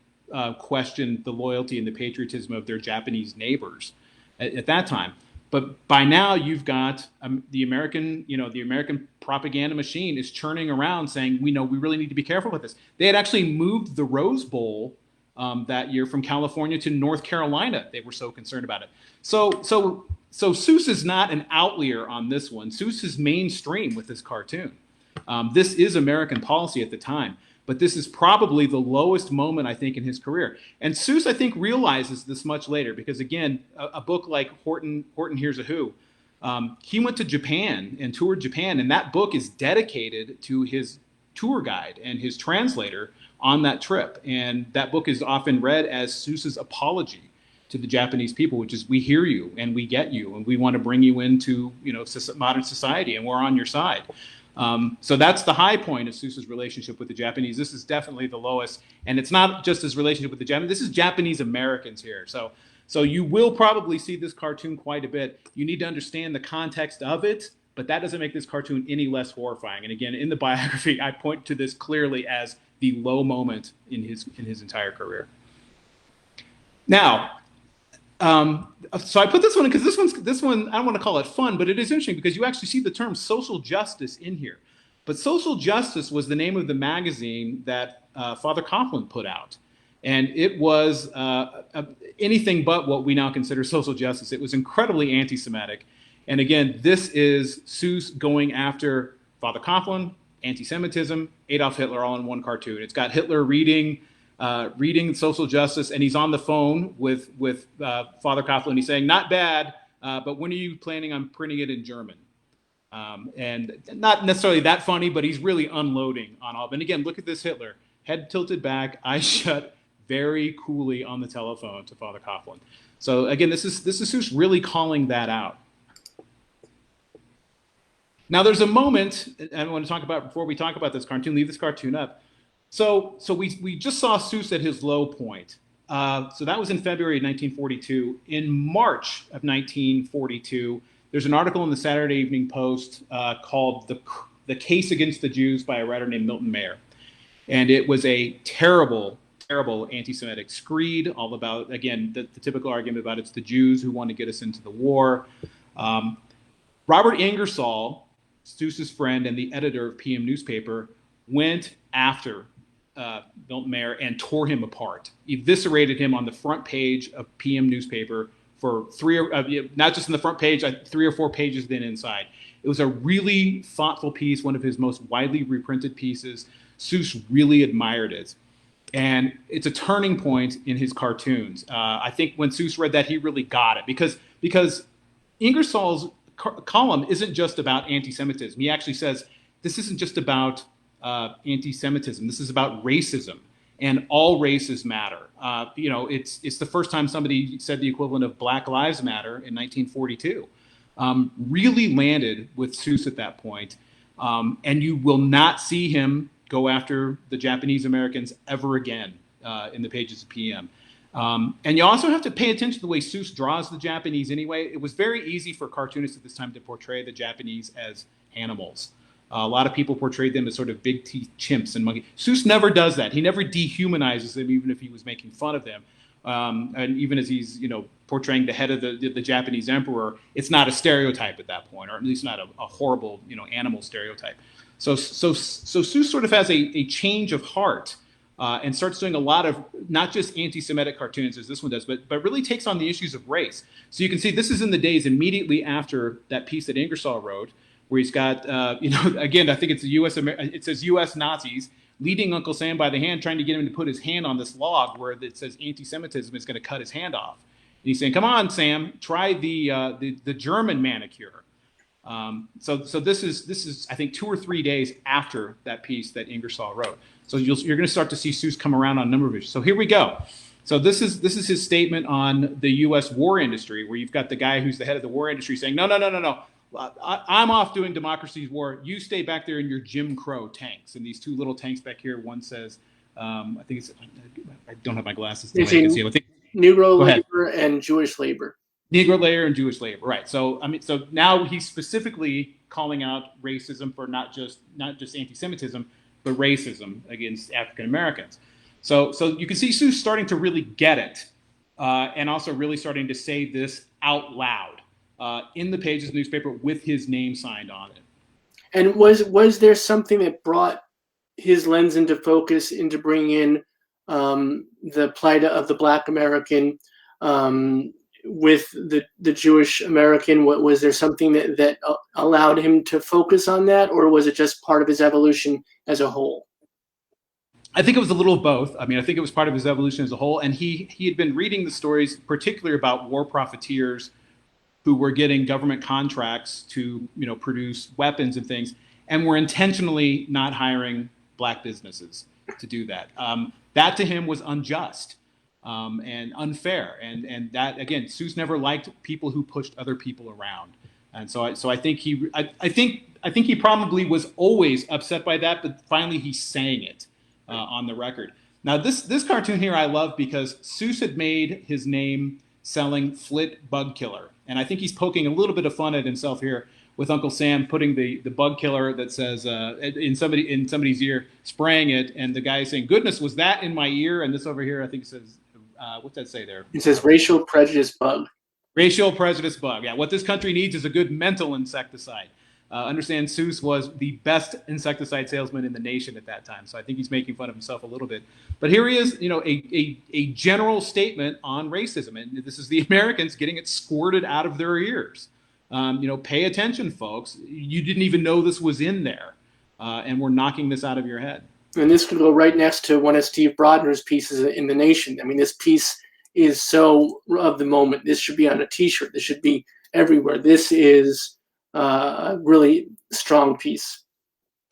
questioned the loyalty and the patriotism of their Japanese neighbors at that time. But by now, you've got the American propaganda machine is churning around saying, we really need to be careful with this. They had actually moved the Rose Bowl that year from California to North Carolina. They were so concerned about it. So Seuss is not an outlier on this one. Seuss is mainstream with this cartoon. This is American policy at the time. But this is probably the lowest moment, I think, in his career. And Seuss, I think, realizes this much later because, again, a book like Horton Hears a Who, he went to Japan and toured Japan, and that book is dedicated to his tour guide and his translator on that trip. And that book is often read as Seuss's apology to the Japanese people, which is, we hear you and we get you and we want to bring you into modern society and we're on your side. So that's the high point of Seuss's relationship with the Japanese. This is definitely the lowest, and it's not just his relationship with the Japanese. This is Japanese Americans here. So you will probably see this cartoon quite a bit. You need to understand the context of it, but that doesn't make this cartoon any less horrifying. And again, in the biography, I point to this clearly as the low moment in his entire career. Now, so I put this one in because this one, I don't want to call it fun, but it is interesting because you actually see the term social justice in here. But Social Justice was the name of the magazine that Father Coughlin put out. And it was anything but what we now consider social justice. It was incredibly anti-Semitic. And again, this is Seuss going after Father Coughlin, anti-Semitism, Adolf Hitler, all in one cartoon. It's got Hitler reading social justice, and he's on the phone with Father Coughlin. He's saying, not bad, but when are you planning on printing it in German? And not necessarily that funny, but he's really unloading on all. And again, look at this Hitler, head tilted back, eyes shut, very coolly on the telephone to Father Coughlin. So again, this is Seuss really calling that out. Now there's a moment, and I want to talk about, before we talk about this cartoon, leave this cartoon up. So we just saw Seuss at his low point. So that was in February of 1942. In March of 1942, there's an article in the Saturday Evening Post called "The Case Against the Jews" by a writer named Milton Mayer, and it was a terrible anti-Semitic screed, all about, again, the typical argument about it's the Jews who want to get us into the war. Robert Ingersoll, Seuss's friend and the editor of PM newspaper, went after Milton Mayer and tore him apart, eviscerated him on the front page of PM newspaper for not just in the front page, 3 or 4 pages then inside. It was a really thoughtful piece, one of his most widely reprinted pieces. Seuss really admired it. And it's a turning point in his cartoons. I think when Seuss read that, he really got it, because Ingersoll's column isn't just about anti-Semitism. He actually says, this isn't just about anti-Semitism. This is about racism, and all races matter. It's the first time somebody said the equivalent of Black Lives Matter in 1942. Really landed with Seuss at that point. And you will not see him go after the Japanese Americans ever again in the pages of PM. And you also have to pay attention to the way Seuss draws the Japanese anyway. It was very easy for cartoonists at this time to portray the Japanese as animals. A lot of people portrayed them as sort of big teeth chimps and monkeys. Seuss never does that. He never dehumanizes them, even if he was making fun of them. And even as he's, portraying the head of the Japanese emperor, it's not a stereotype at that point, or at least not a horrible, animal stereotype. So Seuss sort of has a change of heart and starts doing a lot of not just anti-Semitic cartoons as this one does, but really takes on the issues of race. So you can see this is in the days immediately after that piece that Ingersoll wrote, where he's got, again, I think it's it says U.S. Nazis leading Uncle Sam by the hand, trying to get him to put his hand on this log where it says anti-Semitism is going to cut his hand off. And he's saying, "Come on, Sam, try the German manicure." So this is I think 2 or 3 days after that piece that Ingersoll wrote. So you're going to start to see Seuss come around on a number of issues. So here we go. So this is his statement on the U.S. war industry, where you've got the guy who's the head of the war industry saying, "No. I'm off doing democracy's war. You stay back there in your Jim Crow tanks." And these 2 little tanks back here, one says, I don't have my glasses. Negro labor and Jewish labor. Negro labor and Jewish labor, right? So now he's specifically calling out racism for not just anti-Semitism, but racism against African Americans. So you can see Seuss starting to really get it, and also really starting to say this out loud in the pages of the newspaper with his name signed on it. And was there something that brought his lens into focus, into bringing in the plight of the Black American with the Jewish American? Was there something that allowed him to focus on that, or was it just part of his evolution as a whole? I think it was a little of both. I mean, I think it was part of his evolution as a whole, and he had been reading the stories, particularly about war profiteers who were getting government contracts to produce weapons and things, and were intentionally not hiring Black businesses to do that. That to him was unjust and unfair, and that, again, Seuss never liked people who pushed other people around, and so I think he probably was always upset by that, but finally he's saying it on the record. Now this cartoon here I love because Seuss had made his name selling Flit Bug Killer, and I think he's poking a little bit of fun at himself here with Uncle Sam putting the bug killer that says in somebody's ear, spraying it, and the guy saying, "Goodness, was that in my ear?" And this over here, I think, says, what's that say there? It says racial prejudice bug. Racial prejudice bug. Yeah, what this country needs is a good mental insecticide. Understand Seuss was the best insecticide salesman in the nation at that time, so I think he's making fun of himself a little bit. But here he is, a general statement on racism, and this is the Americans getting it squirted out of their ears. Pay attention, folks. You didn't even know this was in there, and we're knocking this out of your head. And this could go right next to one of Steve Brodner's pieces in The Nation. I mean, this piece is so of the moment. This should be on a T-shirt. This should be everywhere. This is a really strong piece.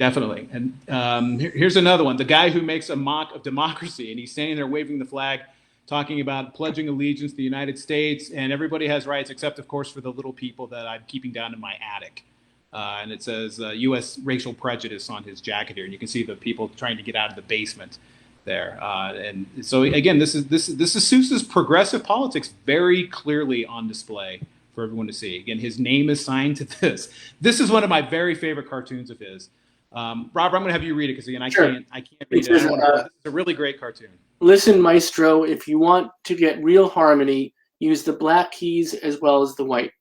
Definitely. And here's another one. The guy who makes a mock of democracy, and he's standing there waving the flag, talking about pledging allegiance to the United States, and everybody has rights except, of course, for the little people that I'm keeping down in my attic. And it says U.S. racial prejudice on his jacket here, and you can see the people trying to get out of the basement there. And so again, this is Seuss's progressive politics very clearly on display for everyone to see. Again, his name is signed to this. This is one of my very favorite cartoons of his. Robert, I'm going to have you read it because again, I can't read it. It's a really great cartoon. Listen, Maestro, if you want to get real harmony, use the black keys as well as the white.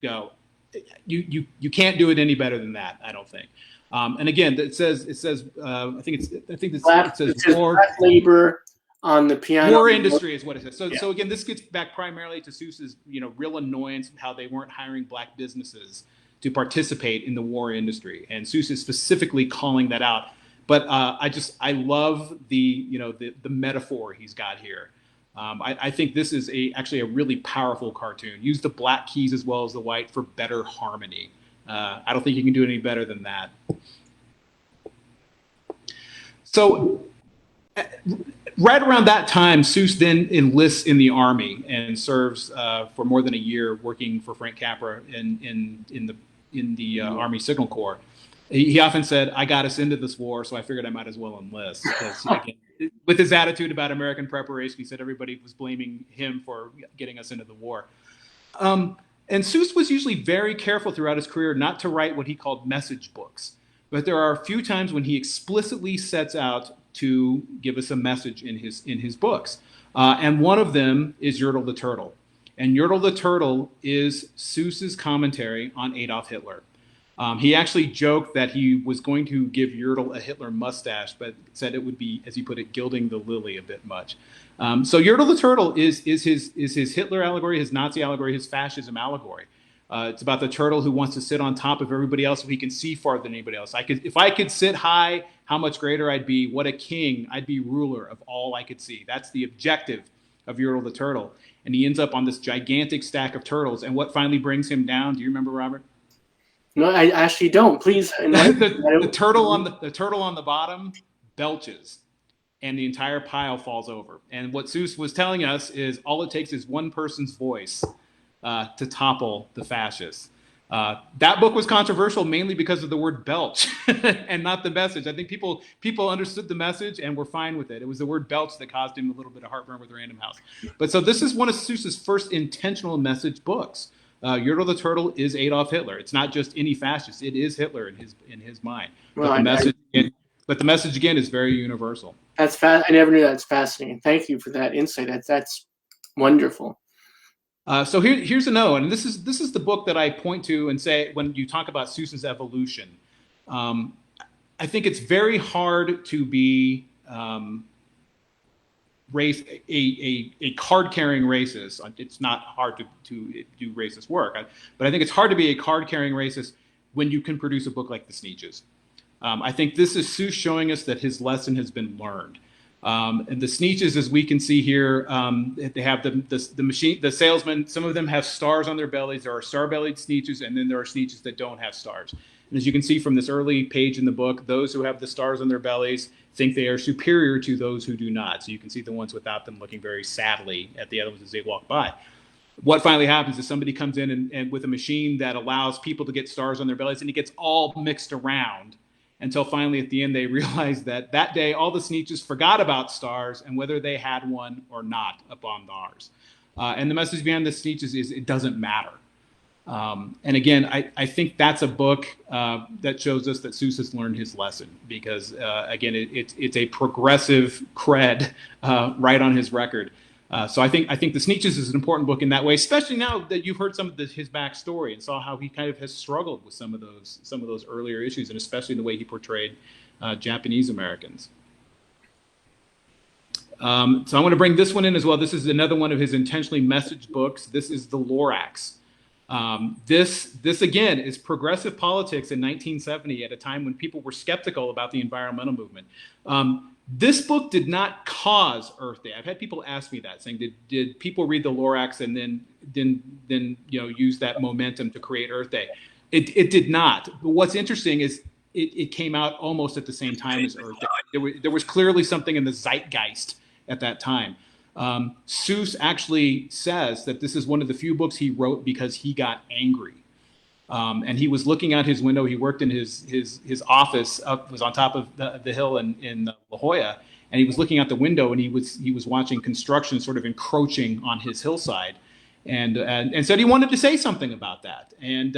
Go. You can't do it any better than that, I don't think. And again, it says I think it says war, black labor on the piano. War industry is what it says. So again, this gets back primarily to Seuss's real annoyance of how they weren't hiring black businesses to participate in the war industry, and Seuss is specifically calling that out. But I love the metaphor he's got here. I think this is actually a really powerful cartoon. Use the black keys as well as the white for better harmony. I don't think you can do any better than that. So right around that time, Seuss then enlists in the army and serves for more than a year working for Frank Capra in the Army Signal Corps. He often said, "I got us into this war, so I figured I might as well enlist." Again, with his attitude about American preparation, he said everybody was blaming him for getting us into the war. And Seuss was usually very careful throughout his career not to write what he called message books. But there are a few times when he explicitly sets out to give us a message in his books. And one of them is Yertle the Turtle. And Yertle the Turtle is Seuss's commentary on Adolf Hitler. He actually joked that he was going to give Yertle a Hitler mustache, but said it would be, as he put it, gilding the lily a bit much. So Yertle the Turtle is his Hitler allegory, his Nazi allegory, his fascism allegory. It's about the turtle who wants to sit on top of everybody else so he can see farther than anybody else. If I could sit high, how much greater I'd be. What a king. I'd be ruler of all I could see. That's the objective of Yertle the Turtle. And he ends up on this gigantic stack of turtles. And what finally brings him down? Do you remember, Robert? No, I actually don't. Please. the turtle on the bottom belches, and the entire pile falls over. And what Seuss was telling us is all it takes is one person's voice to topple the fascists. That book was controversial mainly because of the word belch and not the message. I think people understood the message and were fine with it. It was the word belch that caused him a little bit of heartburn with Random House. But so this is one of Seuss's first intentional message books. Yertle the Turtle is Adolf Hitler. It's not just any fascist. It is Hitler in his mind. Well, but the message again is very universal. That's I never knew that. It's fascinating. Thank you for that insight. That's wonderful. So here's another one. And this is the book that I point to and say when you talk about Seuss's evolution. I think it's very hard to be a card-carrying racist. It's not hard to do racist work, but I think it's hard to be a card-carrying racist when you can produce a book like The Sneetches. I think this is Seuss showing us that his lesson has been learned. And the Sneetches, as we can see here, they have the salesmen. Some of them have stars on their bellies. There are star-bellied Sneetches, and then there are Sneetches that don't have stars. And as you can see from this early page in the book, those who have the stars on their bellies think they are superior to those who do not. So you can see the ones without them looking very sadly at the other ones as they walk by. What finally happens is somebody comes in and with a machine that allows people to get stars on their bellies, and it gets all mixed around until finally at the end they realize that day all the Sneetches forgot about stars and whether they had one or not upon theirs. And the message behind the Sneetches is it doesn't matter. And again, I think that's a book that shows us that Seuss has learned his lesson because, again, it's a progressive cred right on his record. So I think The Sneetches is an important book in that way, especially now that you've heard some of his backstory and saw how he kind of has struggled with some of those earlier issues, and especially the way he portrayed Japanese Americans. So I want to bring this one in as well. This is another one of his intentionally messaged books. This is The Lorax. This again is progressive politics in 1970 at a time when people were skeptical about the environmental movement. This book did not cause Earth Day. I've had people ask me that, saying, did people read the Lorax and then use that momentum to create Earth Day? It did not. But what's interesting is it came out almost at the same time as Earth Day. There was clearly something in the zeitgeist at that time. Seuss actually says that this is one of the few books he wrote because he got angry. And he was looking out his window. He worked in his office was on top of the hill in La Jolla, and he was looking out the window, and he was watching construction sort of encroaching on his hillside, and said he wanted to say something about that. And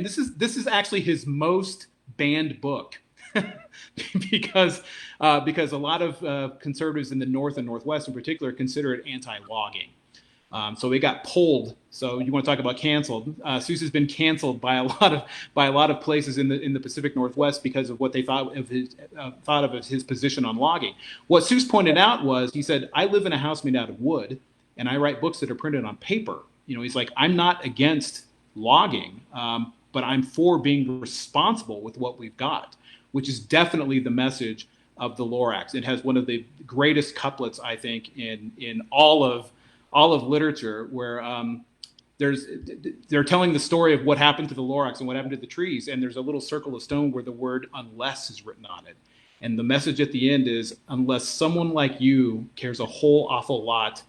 this is actually his most banned book because a lot of conservatives in the North and Northwest in particular consider it anti-logging. So it got pulled. So you want to talk about canceled? Seuss has been canceled by a lot of places in the Pacific Northwest because of what they thought of his position on logging. What Seuss pointed out was, he said, I live in a house made out of wood, and I write books that are printed on paper. He's like, I'm not against logging, but I'm for being responsible with what we've got, which is definitely the message of the Lorax. It has one of the greatest couplets, I think, in all of literature, where they're telling the story of what happened to the Lorax and what happened to the trees, and there's a little circle of stone where the word "unless" is written on it, and the message at the end is, unless someone like you cares a whole awful lot,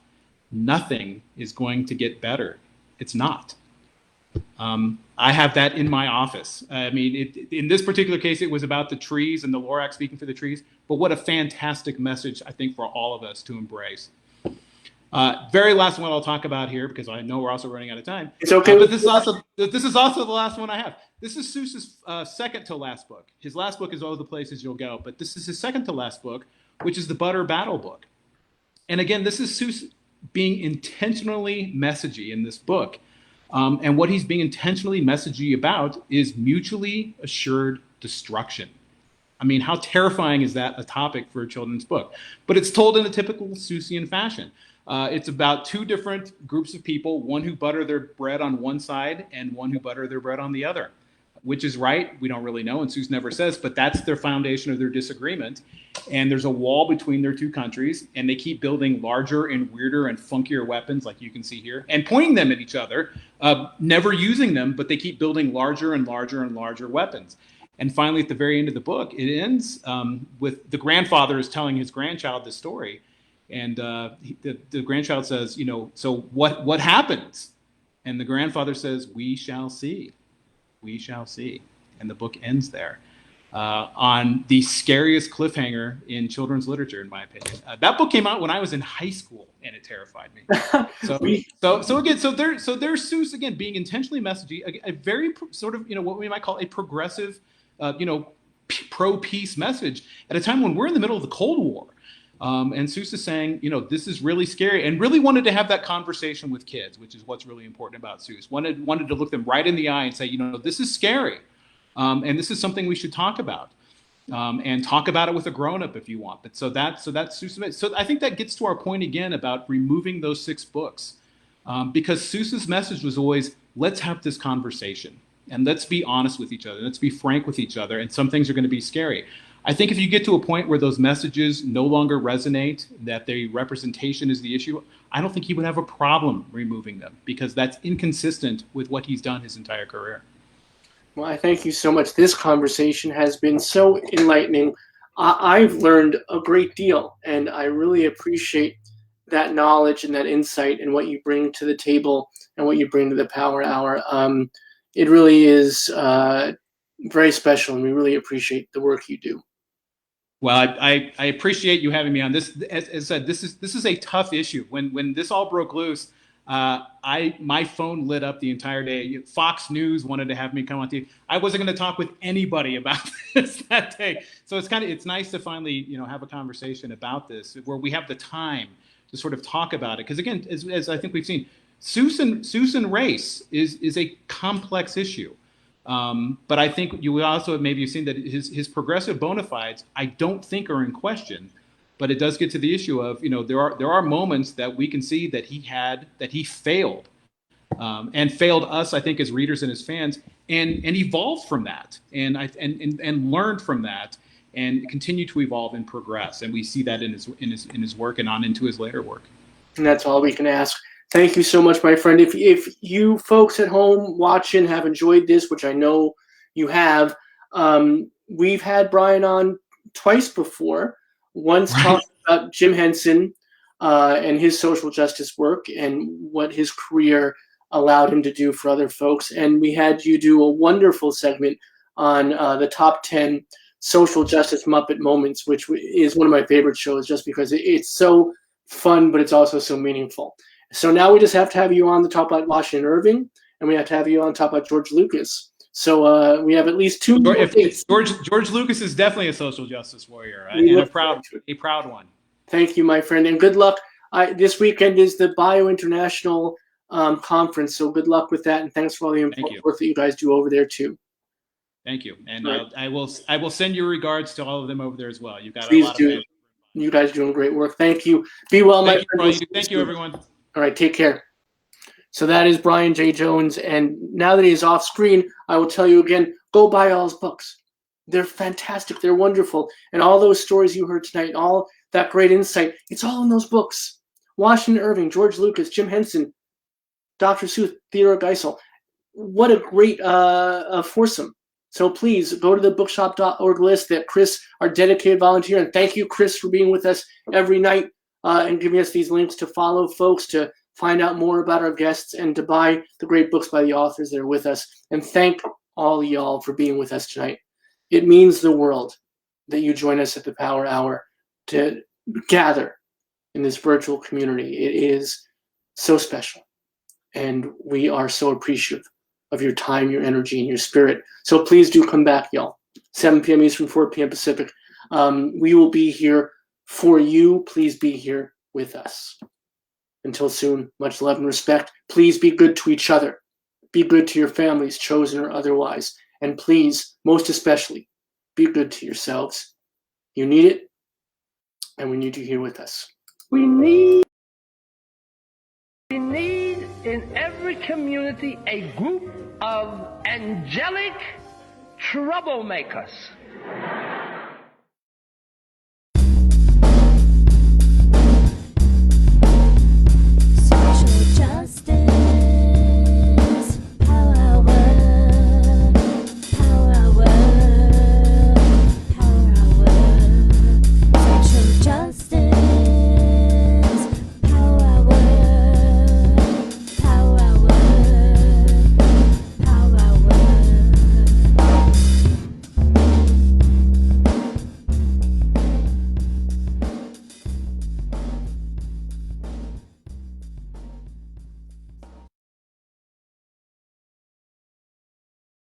nothing is going to get better. It's not. I have that in my office. I mean, in this particular case, it was about the trees and the Lorax speaking for the trees, but what a fantastic message, I think, for all of us to embrace. Very last one I'll talk about here, because I know we're also running out of time. It's okay. But this is also the last one I have. This is Seuss's second to last book. His last book is Oh, the Places You'll Go, but this is his second to last book, which is the Butter Battle book. And again, this is Seuss being intentionally messagey in this book. And what he's being intentionally messagey about is mutually assured destruction. I mean, how terrifying is that a topic for a children's book? But it's told in a typical Seussian fashion. It's about two different groups of people, one who butter their bread on one side and one who butter their bread on the other. Which is right, we don't really know, and Seuss never says, but that's their foundation of their disagreement. And there's a wall between their two countries, and they keep building larger and weirder and funkier weapons, like you can see here, and pointing them at each other, never using them, but they keep building larger and larger and larger weapons. And finally, at the very end of the book, it ends with the grandfather is telling his grandchild this story. And the grandchild says, so what happens? And the grandfather says, we shall see. We shall see. And the book ends there on the scariest cliffhanger in children's literature, in my opinion. That book came out when I was in high school, and it terrified me. So there's Seuss again being intentionally messagey, a very sort of what we might call a progressive, pro-peace message at a time when we're in the middle of the Cold War. And Seuss is saying, this is really scary, and really wanted to have that conversation with kids, which is what's really important about Seuss. Wanted to look them right in the eye and say, this is scary, and this is something we should talk about, and talk about it with a grown-up if you want. But so that's Seuss. So I think that gets to our point again about removing those 6 books, because Seuss's message was always, let's have this conversation, and let's be honest with each other, let's be frank with each other, and some things are going to be scary. I think if you get to a point where those messages no longer resonate, that the representation is the issue, I don't think he would have a problem removing them, because that's inconsistent with what he's done his entire career. Well, I thank you so much. This conversation has been so enlightening. I've learned a great deal, and I really appreciate that knowledge and that insight and what you bring to the table and what you bring to the Power Hour. It really is very special, and we really appreciate the work you do. Well, I appreciate you having me on this. As I said, this is a tough issue. When this all broke loose, my phone lit up the entire day. Fox News wanted to have me come on TV. I wasn't going to talk with anybody about this that day. So it's nice to finally have a conversation about this where we have the time to sort of talk about it. Because again, as I think we've seen, Seuss and race is a complex issue. But I think you also maybe you've seen that his progressive bona fides I don't think are in question, but it does get to the issue of there are moments that we can see that he failed, and failed us, I think, as readers and as fans, and evolved from that, and learned from that, and continue to evolve and progress, and we see that in his work and on into his later work. And that's all we can ask. Thank you so much, my friend. If you folks at home watching have enjoyed this, which I know you have, we've had Brian on twice before. Once talking about Jim Henson and his social justice work and what his career allowed him to do for other folks. And we had you do a wonderful segment on the top 10 social justice Muppet moments, which is one of my favorite shows just because it's so fun, but it's also so meaningful. So now we just have to have you on to talk about Washington Irving, and we have to have you on to talk about George Lucas. So we have at least two more dates. George Lucas is definitely a social justice warrior, and a proud one. Thank you, my friend, and good luck. This weekend is the Bio International conference, so good luck with that, and thanks for all the important work that you guys do over there too. Thank you, and I will send your regards to all of them over there as well. You've got Please a lot do. of You guys are doing great work. Thank you. Be well, my friend. Thank you, everyone. All right, take care. So that is Brian J. Jones, and now that he's off screen, I will tell you again, go buy all his books. They're fantastic. They're wonderful. And all those stories you heard tonight, all that great insight, it's all in those books. Washington Irving, George Lucas, Jim Henson, Dr. Seuss, Theodore Geisel. What a great foursome. So please go to the bookshop.org list that Chris, our dedicated volunteer, and thank you, Chris, for being with us every night and giving us these links to follow folks, to find out more about our guests, and to buy the great books by the authors that are with us. And thank all y'all for being with us tonight. It means the world that you join us at the Power Hour to gather in this virtual community. It is so special. And we are so appreciative of your time, your energy, and your spirit. So please do come back, y'all. 7 p.m. Eastern, 4 p.m. Pacific. We will be here for you. Please be here with us. Until soon, much love and respect. Please be good to each other. Be good to your families, chosen or otherwise. And please, most especially, be good to yourselves. You need it, and we need you here with us. We need in every community a group of angelic troublemakers.